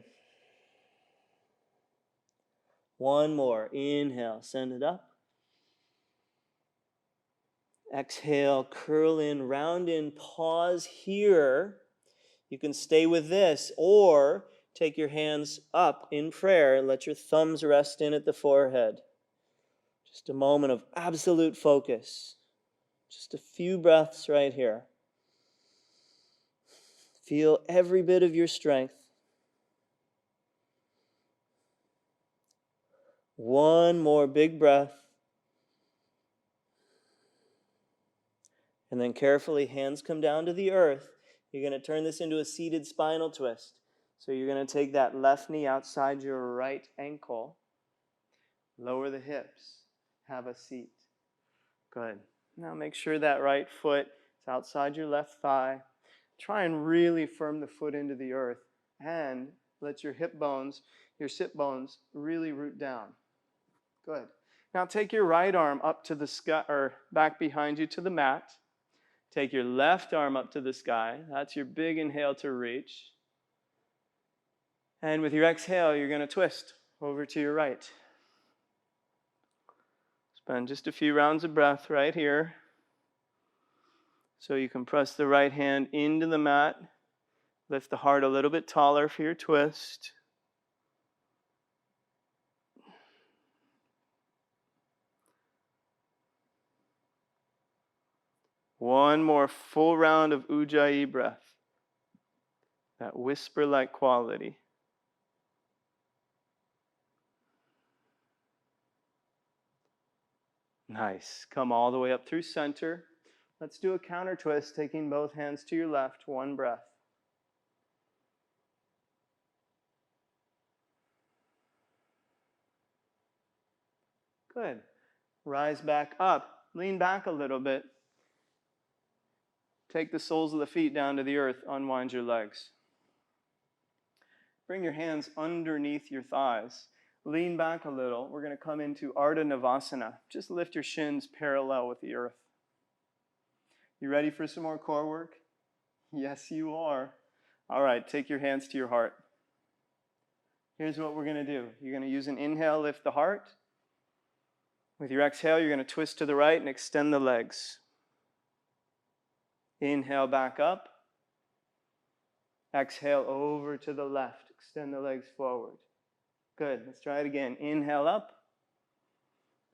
1 more. Inhale, send it up. Exhale, curl in, round in, pause here. You can stay with this, or take your hands up in prayer. Let your thumbs rest in at the forehead. Just a moment of absolute focus. Just a few breaths right here. Feel every bit of your strength. 1 more big breath. And then carefully, hands come down to the earth. You're going to turn this into a seated spinal twist. So you're going to take that left knee outside your right ankle. Lower the hips. Have a seat. Good. Now make sure that right foot is outside your left thigh. Try and really firm the foot into the earth. And let your hip bones, your sit bones, really root down. Good. Now take your right arm up to the sky, or back behind you to the mat. Take your left arm up to the sky. That's your big inhale to reach. And with your exhale, you're going to twist over to your right. Spend just a few rounds of breath right here. So you can press the right hand into the mat. Lift the heart a little bit taller for your twist. One more full round of Ujjayi breath. That whisper-like quality. Nice. Come all the way up through center. Let's do a counter twist, taking both hands to your left. 1 breath. Good. Rise back up. Lean back a little bit. Take the soles of the feet down to the earth. Unwind your legs. Bring your hands underneath your thighs. Lean back a little. We're going to come into Ardha Navasana. Just lift your shins parallel with the earth. You ready for some more core work? Yes, you are. All right, take your hands to your heart. Here's what we're going to do. You're going to use an inhale, lift the heart. With your exhale, you're going to twist to the right and extend the legs. Inhale back up. Exhale over to the left. Extend the legs forward. Good. Let's try it again. Inhale up.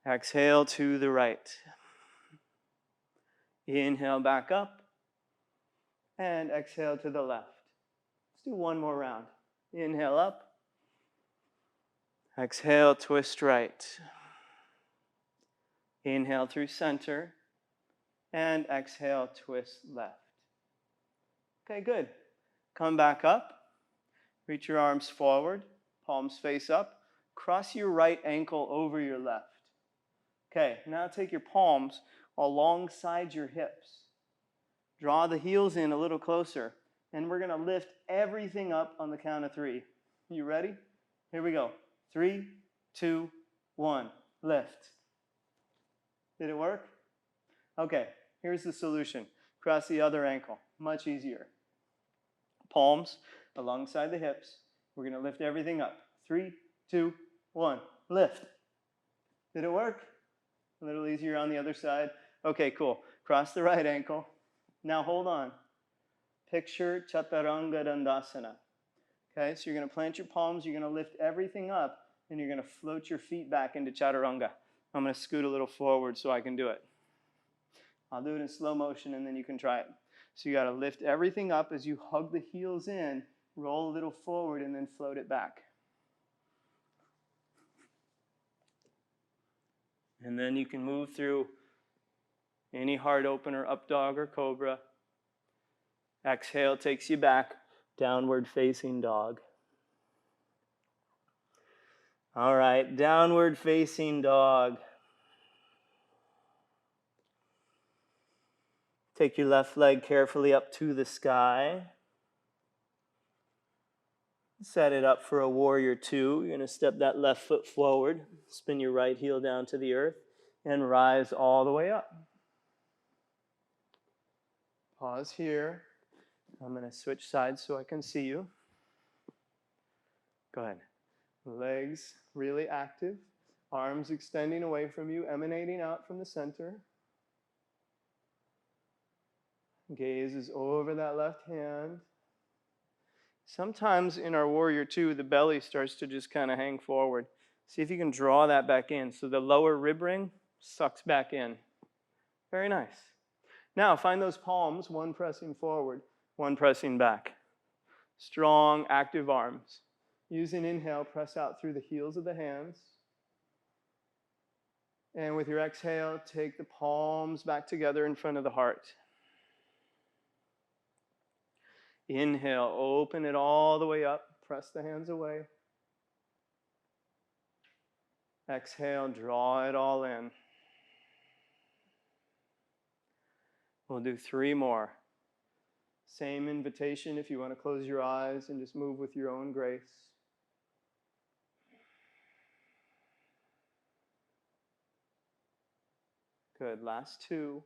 Exhale to the right. Inhale back up. And exhale to the left. Let's do 1 more round. Inhale up. Exhale, twist right. Inhale through center. And exhale, twist left. Okay, good. Come back up. Reach your arms forward. Palms face up. Cross your right ankle over your left. Okay, now take your palms alongside your hips. Draw the heels in a little closer. And we're going to lift everything up on the count of 3. You ready? Here we go. 3, 2, 1. Lift. Did it work? Okay, here's the solution. Cross the other ankle. Much easier. Palms alongside the hips. We're going to lift everything up. 3, 2, 1. Lift. Did it work? A little easier on the other side. Okay, cool. Cross the right ankle. Now hold on. Picture Chaturanga Dandasana. Okay, so you're going to plant your palms. You're going to lift everything up. and you're going to float your feet back into Chaturanga. I'm going to scoot a little forward so I can do it. I'll do it in slow motion, and then you can try it. So you got to lift everything up as you hug the heels in, roll a little forward, and then float it back. And then you can move through any heart opener, up dog or cobra. Exhale takes you back, downward facing dog. All right, downward facing dog. Take your left leg carefully up to the sky. Set it up for a warrior two. You're going to step that left foot forward, spin your right heel down to the earth, and rise all the way up. Pause here. I'm going to switch sides so I can see you. Go ahead. Legs really active. Arms extending away from you, emanating out from the center. Gaze is over that left hand. Sometimes in our warrior two, the belly starts to just kind of hang forward. See if you can draw that back in. So the lower rib ring sucks back in. Very nice. Now find those palms, one pressing forward, one pressing back. Strong, active arms. Use an inhale, press out through the heels of the hands. And with your exhale, take the palms back together in front of the heart. Inhale, open it all the way up, press the hands away. Exhale, draw it all in. We'll do 3 more. Same invitation if you want to close your eyes and just move with your own grace. Good, last 2.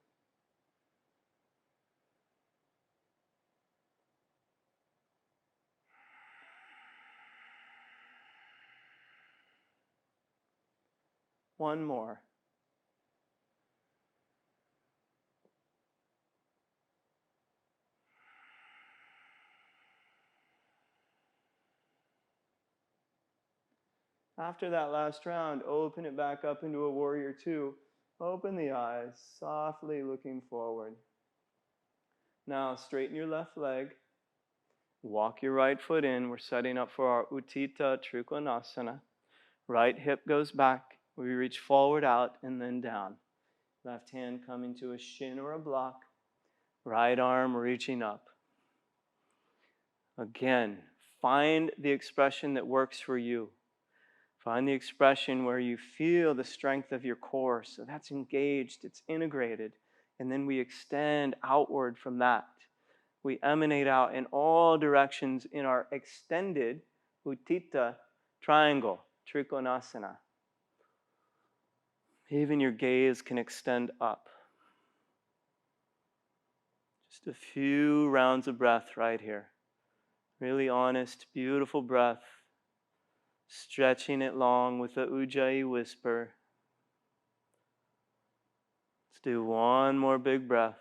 One more. After that last round, open it back up into a warrior two. Open the eyes, softly looking forward. Now straighten your left leg. Walk your right foot in. We're setting up for our Utthita Trikonasana. Right hip goes back. We reach forward out and then down. Left hand coming to a shin or a block. Right arm reaching up. Again, find the expression that works for you. Find the expression where you feel the strength of your core. So that's engaged, it's integrated. And then we extend outward from that. We emanate out in all directions in our extended Utthita triangle, Trikonasana. Even your gaze can extend up. Just a few rounds of breath right here. Really honest, beautiful breath. Stretching it long with the Ujjayi whisper. Let's do one more big breath.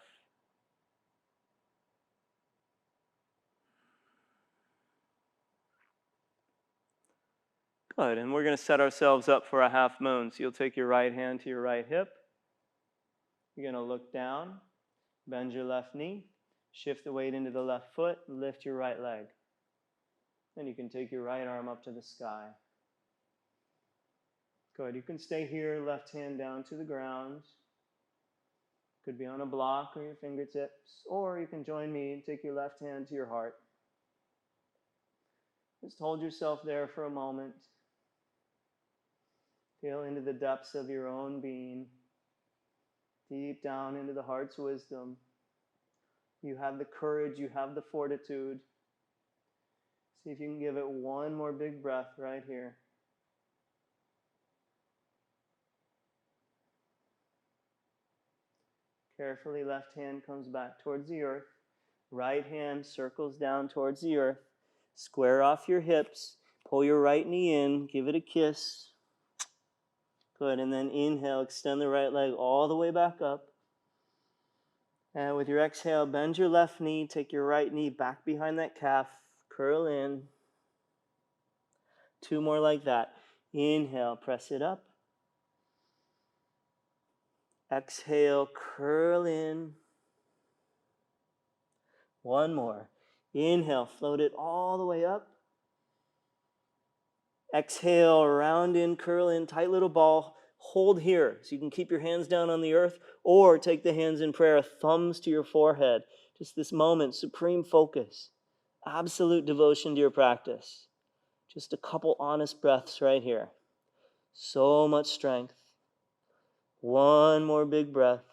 Good, and we're going to set ourselves up for a half moon. So you'll take your right hand to your right hip. You're going to look down, bend your left knee, shift the weight into the left foot, lift your right leg. Then you can take your right arm up to the sky. Good, you can stay here, left hand down to the ground. Could be on a block or your fingertips, or you can join me and take your left hand to your heart. Just hold yourself there for a moment. Feel into the depths of your own being, deep down into the heart's wisdom. You have the courage, you have the fortitude. See if you can give it one more big breath right here. Carefully, left hand comes back towards the earth. Right hand circles down towards the earth. Square off your hips. Pull your right knee in. Give it a kiss. Good, and then inhale, extend the right leg all the way back up. And with your exhale, bend your left knee, take your right knee back behind that calf, curl in. 2 more like that. Inhale, press it up. Exhale, curl in. One more. Inhale, float it all the way up. Exhale, round in, curl in, tight little ball. Hold here so you can keep your hands down on the earth, or take the hands in prayer, thumbs to your forehead. Just this moment, supreme focus, absolute devotion to your practice. Just a couple honest breaths right here. So much strength. One more big breath.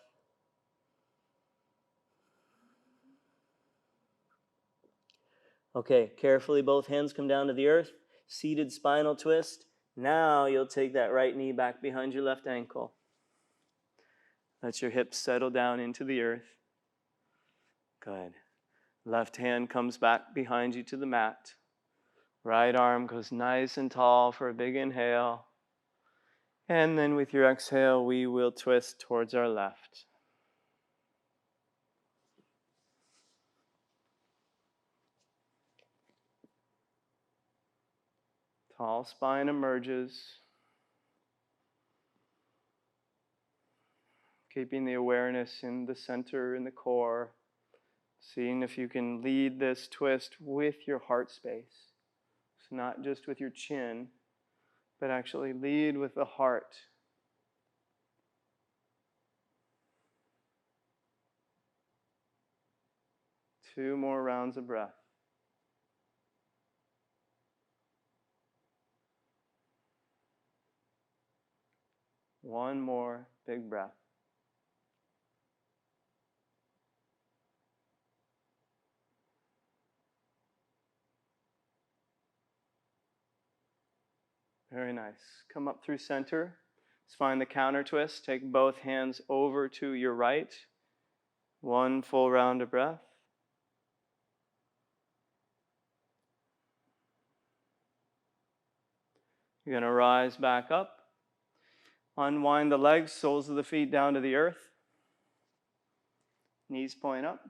Okay, carefully both hands come down to the earth. Seated spinal twist. Now you'll take that right knee back behind your left ankle. Let your hips settle down into the earth. Good. Left hand comes back behind you to the mat. Right arm goes nice and tall for a big inhale. And then with your exhale, we will twist towards our left. Tall spine emerges. Keeping the awareness in the center, in the core. Seeing if you can lead this twist with your heart space. So not just with your chin, but actually lead with the heart. Two more rounds of breath. One more big breath. Very nice. Come up through center. Let's find the counter twist. Take both hands over to your right. One full round of breath. You're going to rise back up. Unwind the legs, soles of the feet down to the earth. Knees point up.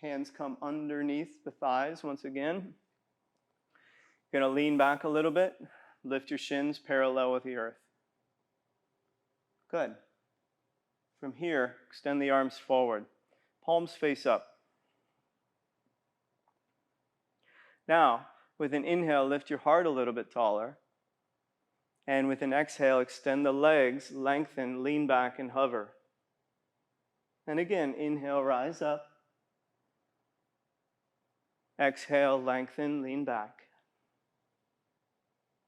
Hands come underneath the thighs once again. You're going to lean back a little bit. Lift your shins parallel with the earth. Good. From here, extend the arms forward. Palms face up. Now, with an inhale, lift your heart a little bit taller. And with an exhale, extend the legs, lengthen, lean back, and hover. And again, inhale, rise up. Exhale, lengthen, lean back.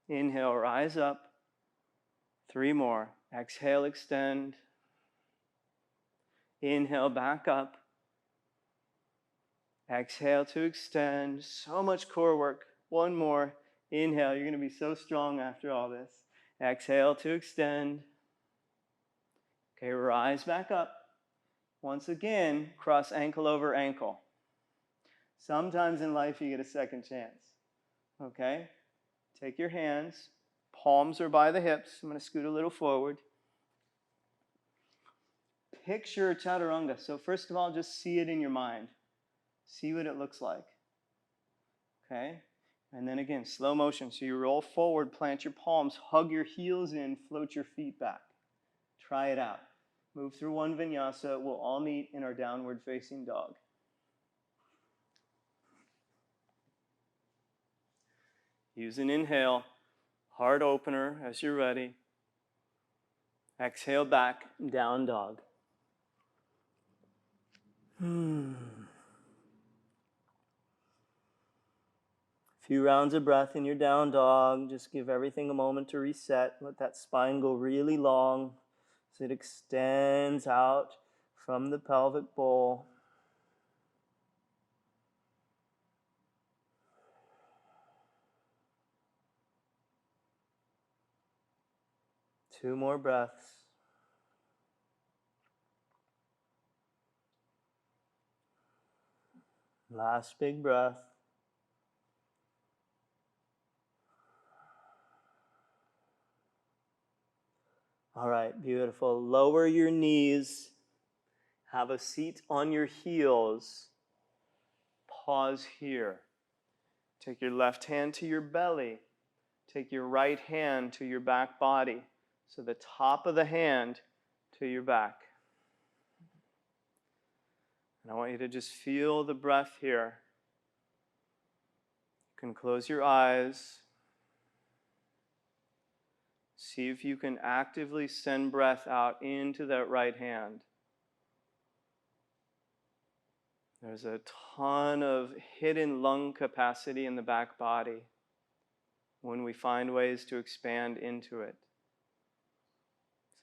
Inhale, rise up. 3 more. Exhale, extend. Inhale, back up. Exhale to extend. So much core work. 1 more. Inhale, you're going to be so strong after all this. Exhale to extend. Okay, rise back up. Once again, cross ankle over ankle. Sometimes in life you get a second chance. Okay? Take your hands. Palms are by the hips. I'm going to scoot a little forward. Picture Chaturanga. So first of all, just see it in your mind. See what it looks like. Okay? And then again, slow motion. So you roll forward, plant your palms, hug your heels in, float your feet back. Try it out. Move through one vinyasa. We'll all meet in our downward facing dog. Use an inhale, heart opener as you're ready. Exhale back, down dog. Few rounds of breath in your down dog. Just give everything a moment to reset. Let that spine go really long so it extends out from the pelvic bowl. Two more breaths. Last big breath. All right, beautiful. Lower your knees. Have a seat on your heels. Pause here. Take your left hand to your belly. take your right hand to your back body. So the top of the hand to your back. And I want you to just feel the breath here. You can close your eyes. See if you can actively send breath out into that right hand. There's a ton of hidden lung capacity in the back body when we find ways to expand into it.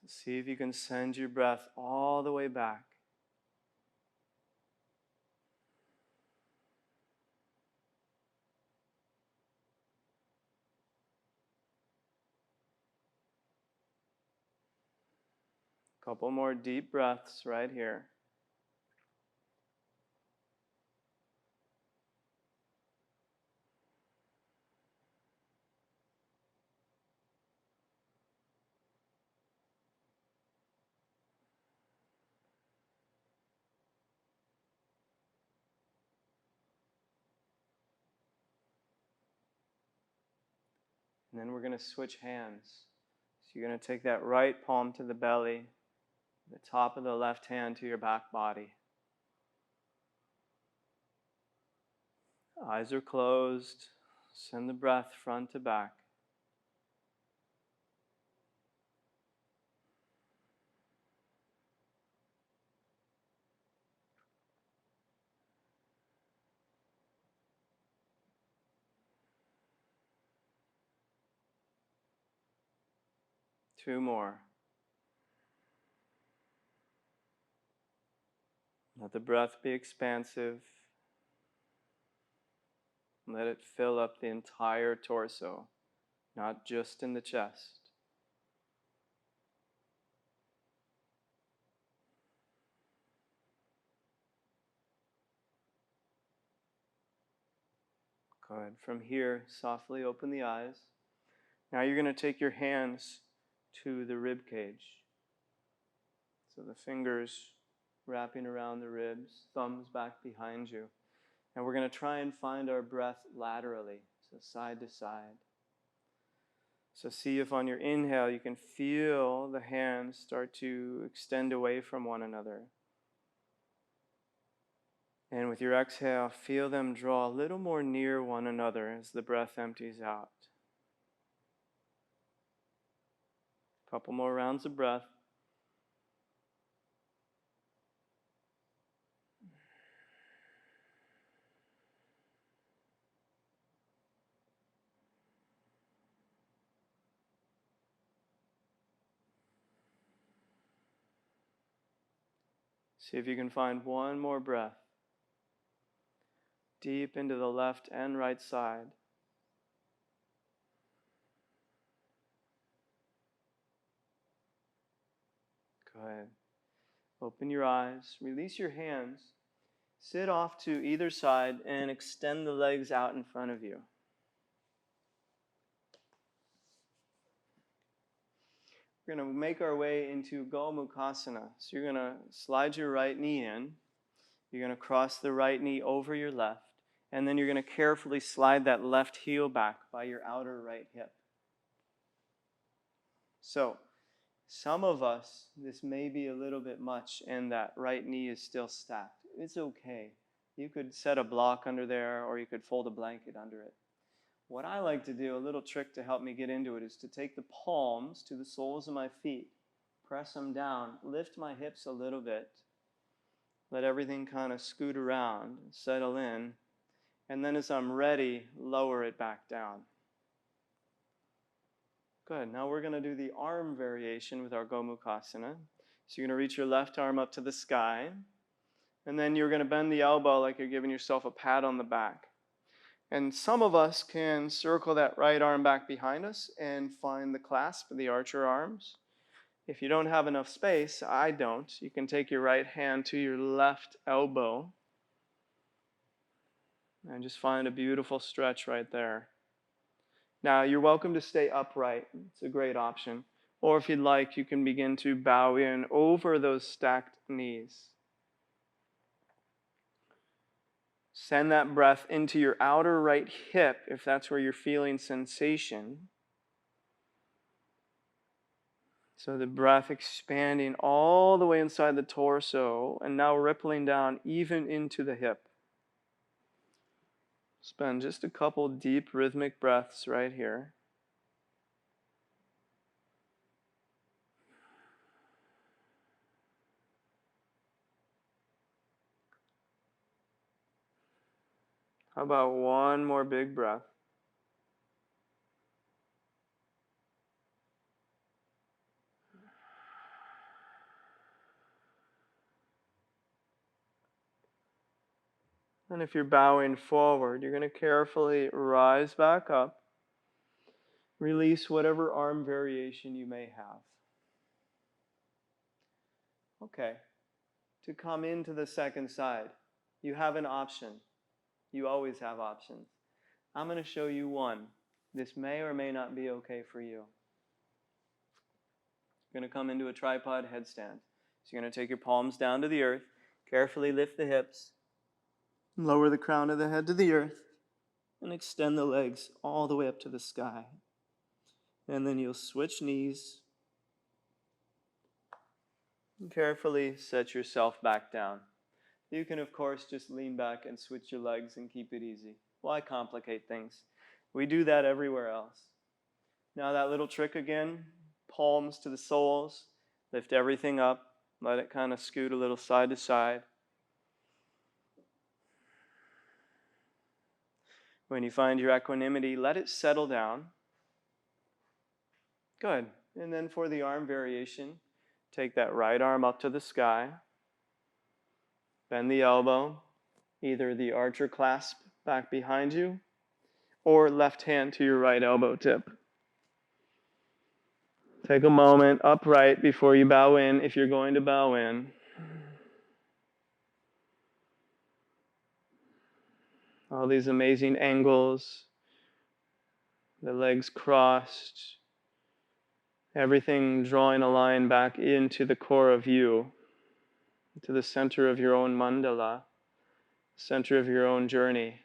So see if you can send your breath all the way back. Couple more deep breaths right here. And then we're going to switch hands. So you're going to take that right palm to the belly, the top of the left hand to your back body. Eyes are closed. Send the breath front to back. Two more. Let the breath be expansive. Let it fill up the entire torso, not just in the chest. Good. From here, softly open the eyes. Now you're going to take your hands to the rib cage. So the fingers wrapping around the ribs, thumbs back behind you. And we're going to try and find our breath laterally, so side to side. So see if on your inhale you can feel the hands start to extend away from one another. And with your exhale, feel them draw a little more near one another as the breath empties out. A couple more rounds of breath. See if you can find one more breath. Deep into the left and right side. Good. Open your eyes. Release your hands. Sit off to either side and extend the legs out in front of you. We're going to make our way into Gomukhasana. So you're going to slide your right knee in. You're going to cross the right knee over your left. And then you're going to carefully slide that left heel back by your outer right hip. So, some of us, this may be a little bit much and that right knee is still stacked. It's okay. You could set a block under there or you could fold a blanket under it. What I like to do, a little trick to help me get into it, is to take the palms to the soles of my feet, press them down, lift my hips a little bit, let everything kind of scoot around, settle in, and then as I'm ready, lower it back down. Good. Now we're going to do the arm variation with our Gomukhasana. So you're going to reach your left arm up to the sky, and then you're going to bend the elbow like you're giving yourself a pat on the back. And some of us can circle that right arm back behind us and find the clasp of the archer arms. If you don't have enough space, I don't, you can take your right hand to your left elbow and just find a beautiful stretch right there. Now, you're welcome to stay upright. It's a great option. Or if you'd like, you can begin to bow in over those stacked knees. Send that breath into your outer right hip if that's where you're feeling sensation. So the breath expanding all the way inside the torso and now rippling down even into the hip. Spend just a couple deep rhythmic breaths right here. How about one more big breath? And if you're bowing forward, you're going to carefully rise back up. Release whatever arm variation you may have. Okay. To come into the second side, you have an option. You always have options. I'm going to show you one. This may or may not be okay for you. You're going to come into a tripod headstand. So you're going to take your palms down to the earth, carefully lift the hips, lower the crown of the head to the earth, and extend the legs all the way up to the sky. And then you'll switch knees and carefully set yourself back down. You can, of course, just lean back and switch your legs and keep it easy. Why complicate things? We do that everywhere else. Now that little trick again, palms to the soles, lift everything up, let it kind of scoot a little side to side. When you find your equanimity, let it settle down. Good. And then for the arm variation, take that right arm up to the sky. Bend the elbow, either the archer clasp back behind you, or left hand to your right elbow tip. Take a moment upright before you bow in, if you're going to bow in. All these amazing angles, the legs crossed, everything drawing a line back into the core of you, to the center of your own mandala, center of your own journey.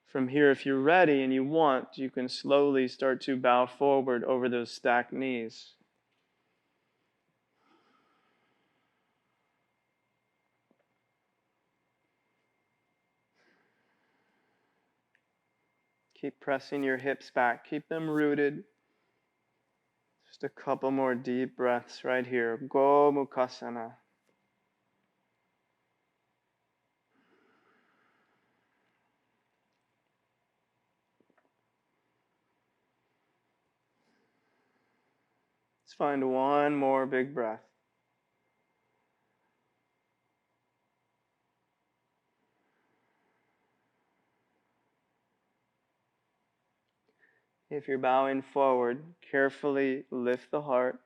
From here, if you're ready and you want, you can slowly start to bow forward over those stacked knees. Keep pressing your hips back. Keep them rooted. Just a couple more deep breaths right here. Gomukhasana. Let's find one more big breath. If you're bowing forward, carefully lift the heart.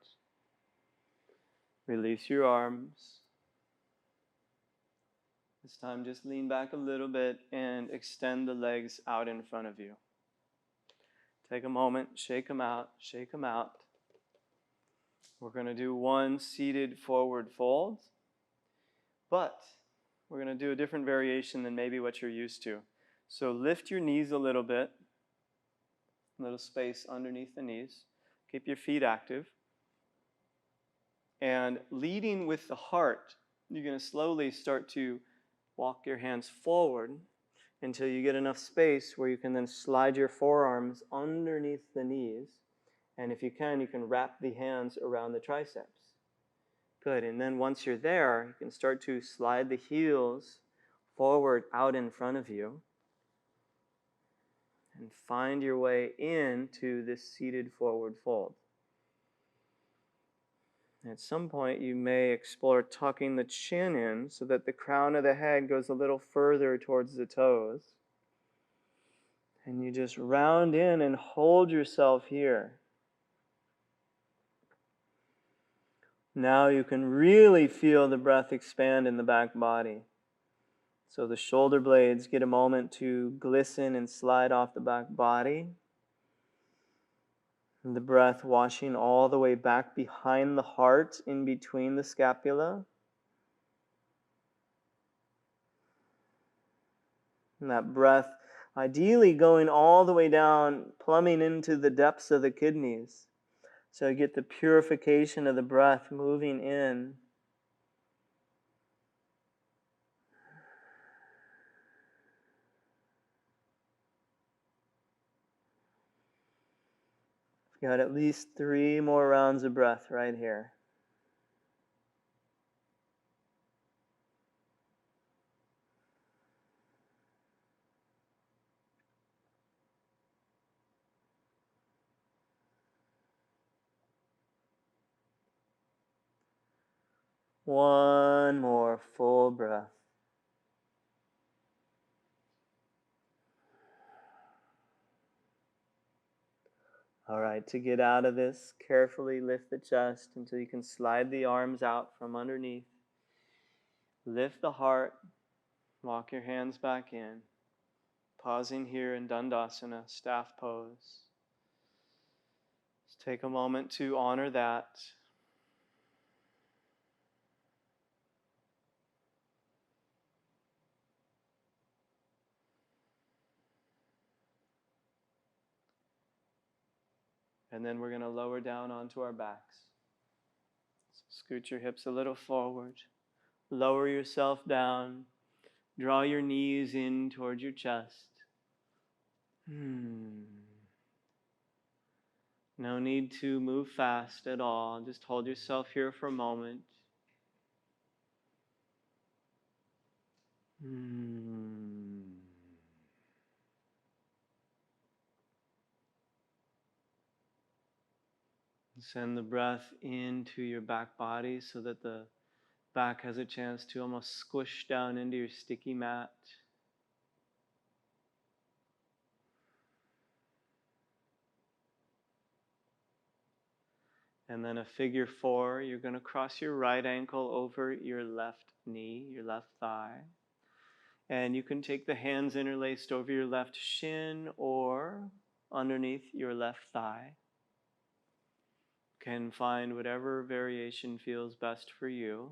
Release your arms. This time just lean back a little bit and extend the legs out in front of you. Take a moment, shake them out, shake them out. We're going to do one seated forward fold, but we're going to do a different variation than maybe what you're used to. So lift your knees a little bit, a little space underneath the knees. Keep your feet active. And leading with the heart, you're going to slowly start to walk your hands forward until you get enough space where you can then slide your forearms underneath the knees. And if you can wrap the hands around the triceps. Good. And then once you're there, you can start to slide the heels forward out in front of you. And find your way into this seated forward fold. At some point, you may explore tucking the chin in so that the crown of the head goes a little further towards the toes. And you just round in and hold yourself here. Now you can really feel the breath expand in the back body. So the shoulder blades get a moment to glisten and slide off the back body. And the breath washing all the way back behind the heart, in between the scapula. And that breath ideally going all the way down, plumbing into the depths of the kidneys. So get the purification of the breath moving in. You got at least 3 more rounds of breath right here. One more full breath. All right, to get out of this, carefully lift the chest until you can slide the arms out from underneath. Lift the heart, walk your hands back in. Pausing here in Dandasana, staff pose. Just take a moment to honor that. And then we're going to lower down onto our backs. So scoot your hips a little forward. Lower yourself down. Draw your knees in towards your chest. No need to move fast at all. Just hold yourself here for a moment. Send the breath into your back body so that the back has a chance to almost squish down into your sticky mat. And then a figure 4, you're going to cross your right ankle over your left knee, your left thigh. And you can take the hands interlaced over your left shin or underneath your left thigh. Can find whatever variation feels best for you.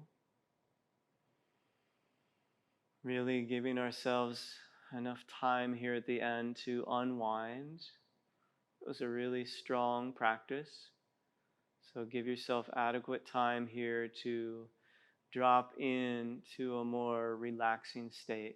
Really giving ourselves enough time here at the end to unwind. It was a really strong practice. So give yourself adequate time here to drop into a more relaxing state.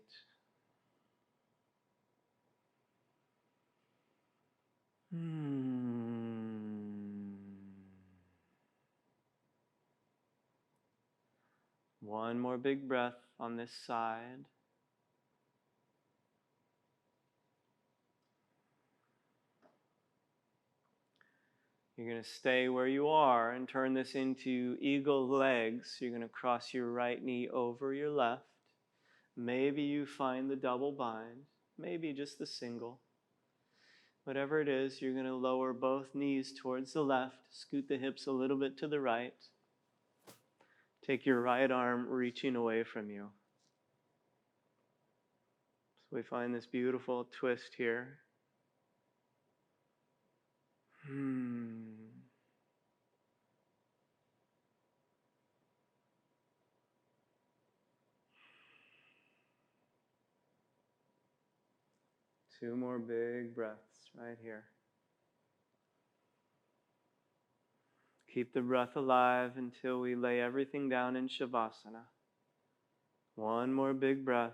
One more big breath on this side. You're going to stay where you are and turn this into eagle legs. You're going to cross your right knee over your left. Maybe you find the double bind, maybe just the single. Whatever it is, you're going to lower both knees towards the left, scoot the hips a little bit to the right. Take your right arm reaching away from you. So we find this beautiful twist here. 2 more big breaths right here. Keep the breath alive until we lay everything down in Shavasana. 1 more big breath.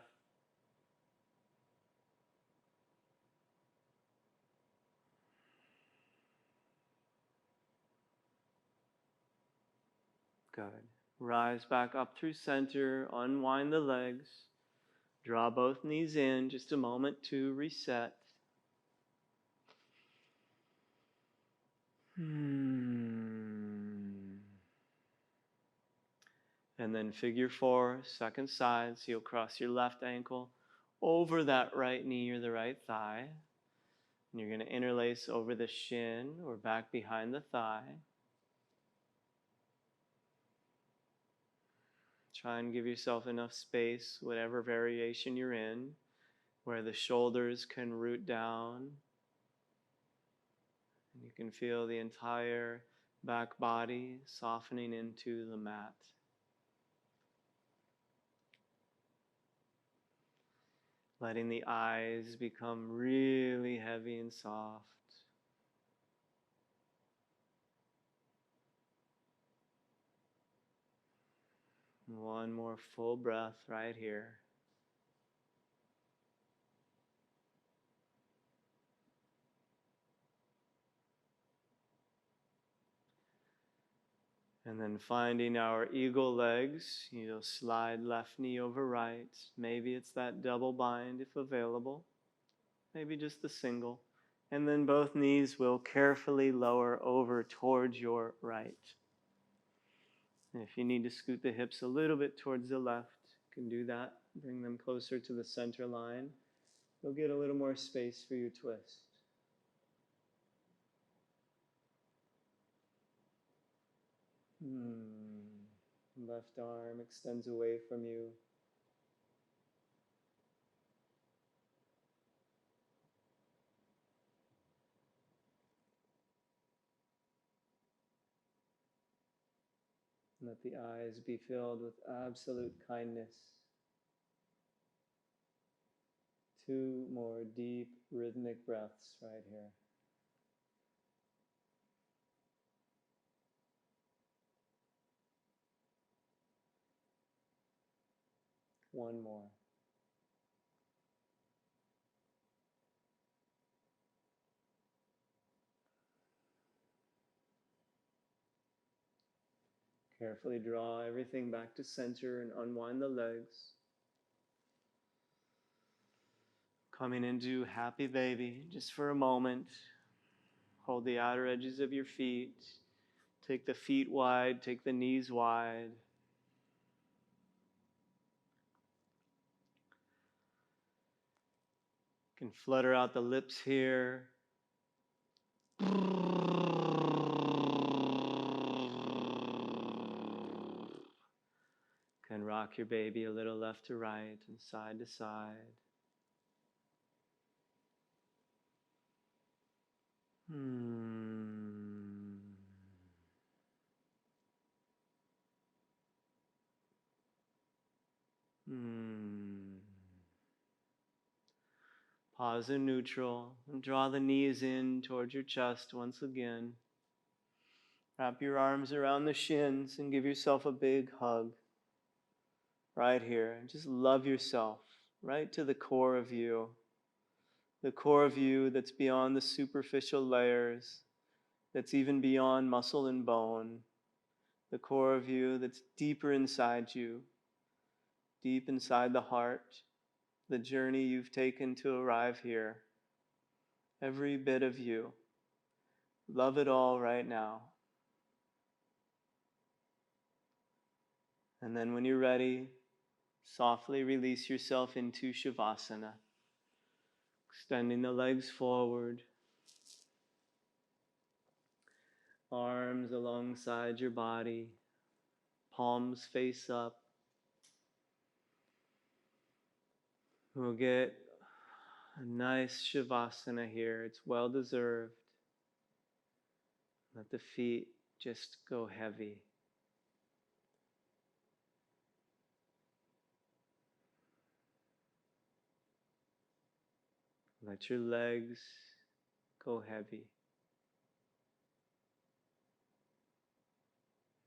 Good. Rise back up through center, unwind the legs. Draw both knees in, just a moment to reset. And then figure 4, second side. So you'll cross your left ankle over that right knee or the right thigh. And you're going to interlace over the shin or back behind the thigh. Try and give yourself enough space, whatever variation you're in, where the shoulders can root down. And you can feel the entire back body softening into the mat. Letting the eyes become really heavy and soft. One more full breath right here. And then finding our eagle legs, you'll slide left knee over right. Maybe it's that double bind if available. Maybe just the single. And then both knees will carefully lower over towards your right. And if you need to scoot the hips a little bit towards the left, you can do that. Bring them closer to the center line. You'll get a little more space for your twist. Left arm extends away from you. Let the eyes be filled with absolute kindness. 2 more deep rhythmic breaths right here. One more. Carefully draw everything back to center and unwind the legs. Coming into happy baby just for a moment. Hold the outer edges of your feet. Take the feet wide, take the knees wide. You can flutter out the lips here. Can rock your baby a little left to right and side to side. Pause in neutral and draw the knees in towards your chest once again. Wrap your arms around the shins and give yourself a big hug. Right here. And just love yourself right to the core of you. The core of you that's beyond the superficial layers, that's even beyond muscle and bone. The core of you that's deeper inside you, deep inside the heart, the journey you've taken to arrive here. Every bit of you. Love it all right now. And then when you're ready, softly release yourself into Shavasana. Extending the legs forward. Arms alongside your body. Palms face up. We'll get a nice Shavasana here. It's well deserved. Let the feet just go heavy. Let your legs go heavy.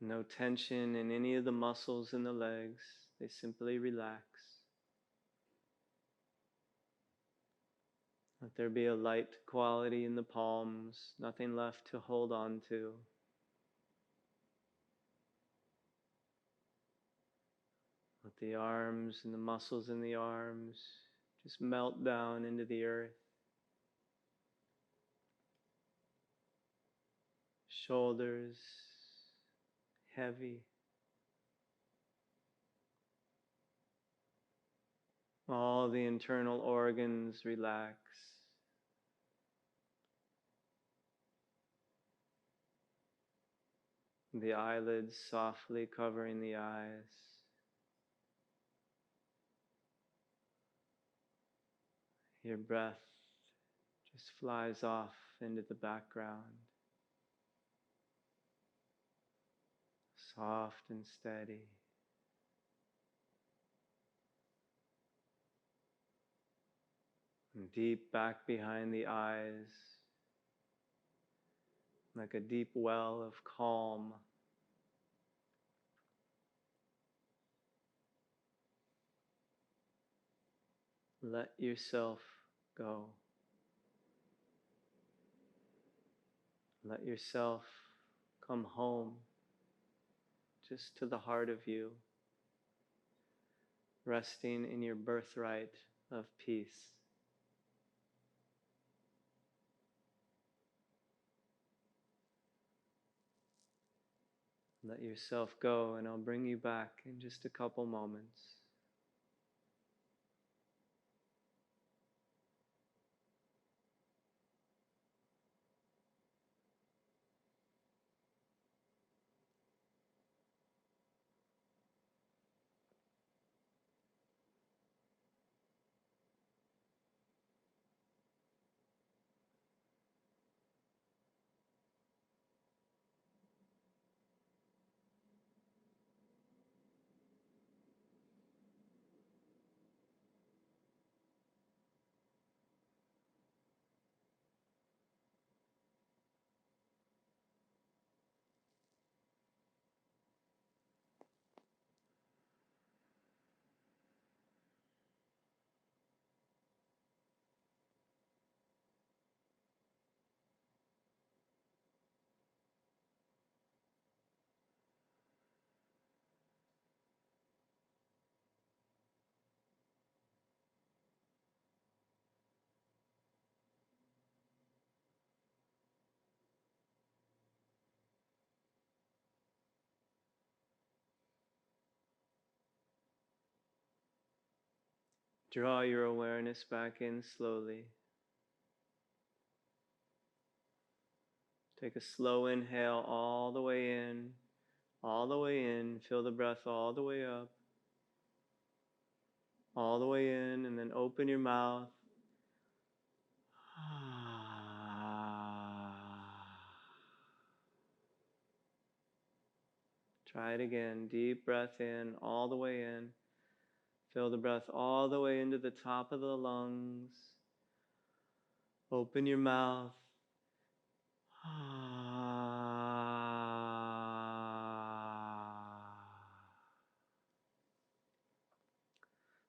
No tension in any of the muscles in the legs. They simply relax. Let there be a light quality in the palms, nothing left to hold on to. Let the arms and the muscles in the arms just melt down into the earth. Shoulders heavy. All the internal organs relax. The eyelids softly covering the eyes. Your breath just flies off into the background. Soft and steady. And deep back behind the eyes, like a deep well of calm. Let yourself go. Let yourself come home just to the heart of you, resting in your birthright of peace. Let yourself go, and I'll bring you back in just a couple moments. Draw your awareness back in slowly. Take a slow inhale all the way in, all the way in. Feel the breath all the way up, all the way in, and then open your mouth. Try it again. Deep breath in, all the way in. Feel the breath all the way into the top of the lungs. Open your mouth.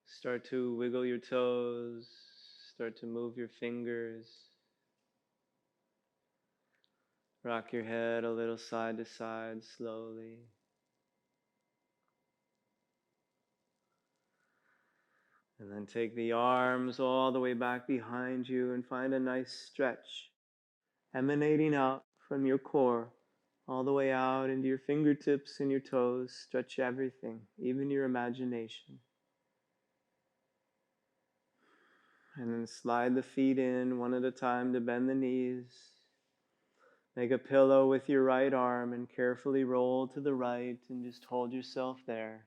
Start to wiggle your toes. Start to move your fingers. Rock your head a little side to side slowly. And then take the arms all the way back behind you and find a nice stretch emanating out from your core all the way out into your fingertips and your toes. Stretch everything, even your imagination. And then slide the feet in one at a time to bend the knees. Make a pillow with your right arm and carefully roll to the right and just hold yourself there.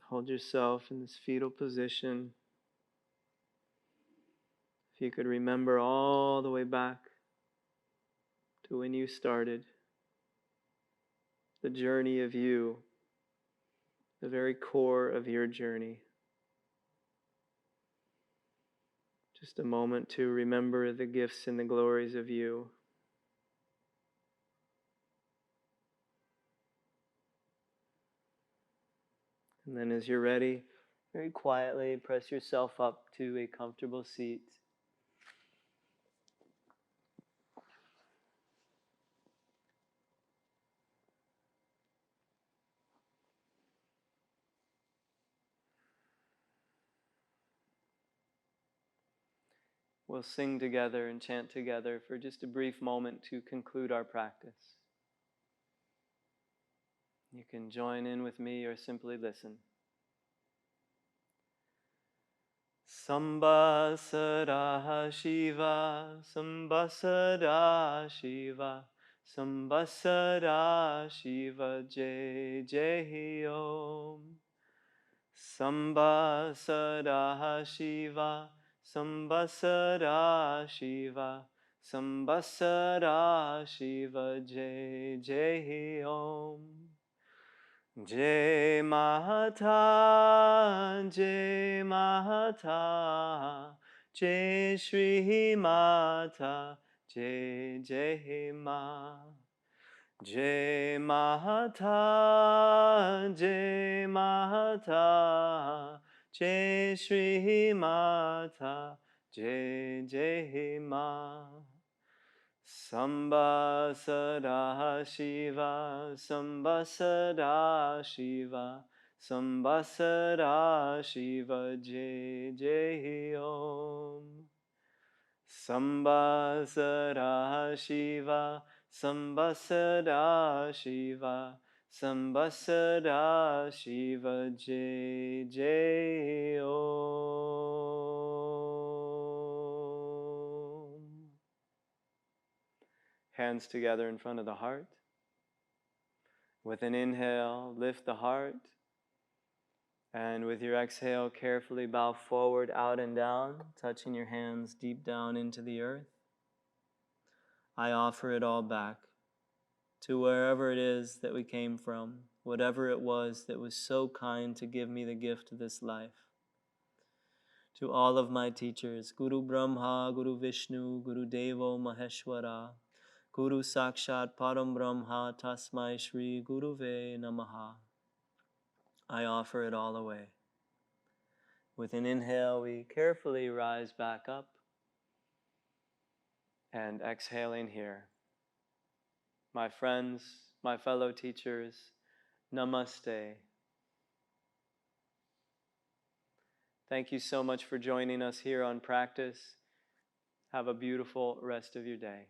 Hold yourself in this fetal position. If you could remember all the way back to when you started, the journey of you, the very core of your journey. Just a moment to remember the gifts and the glories of you. And then as you're ready, very quietly press yourself up to a comfortable seat. We'll sing together and chant together for just a brief moment to conclude our practice. You can join in with me or simply listen. Sambasara Shiva, Sambasara Shiva, Sambasara Shiva, Jai Jai Om. Sambasara Shiva, Sambasara Shiva, Sambasara Shiva, Jai Jai Om. Jai Mata, Jai Mata, Jai Shri Mata, Jai Jai Ma. Jai Mahata, Jai Mahata, Jai Shri Mata, Jai Jai Ma. Samba Sada Shiva, Samba Sada Shiva, Samba Sada Shiva, Jai Jai Om. Samba Sada Shiva, Samba Sada Shiva, Samba Sada Shiva, Jai Jai Om. Hands together in front of the heart. With an inhale, lift the heart. And with your exhale, carefully bow forward, out and down, touching your hands deep down into the earth. I offer it all back to wherever it is that we came from, whatever it was that was so kind to give me the gift of this life. To all of my teachers, Guru Brahma, Guru Vishnu, Guru Devo Maheshwara, Guru Sakshat Param Brahma, Tasmai Shri Guruve Namaha. I offer it all away. With an inhale, we carefully rise back up, and exhaling here. My friends, my fellow teachers, namaste. Thank you so much for joining us here on Practice. Have a beautiful rest of your day.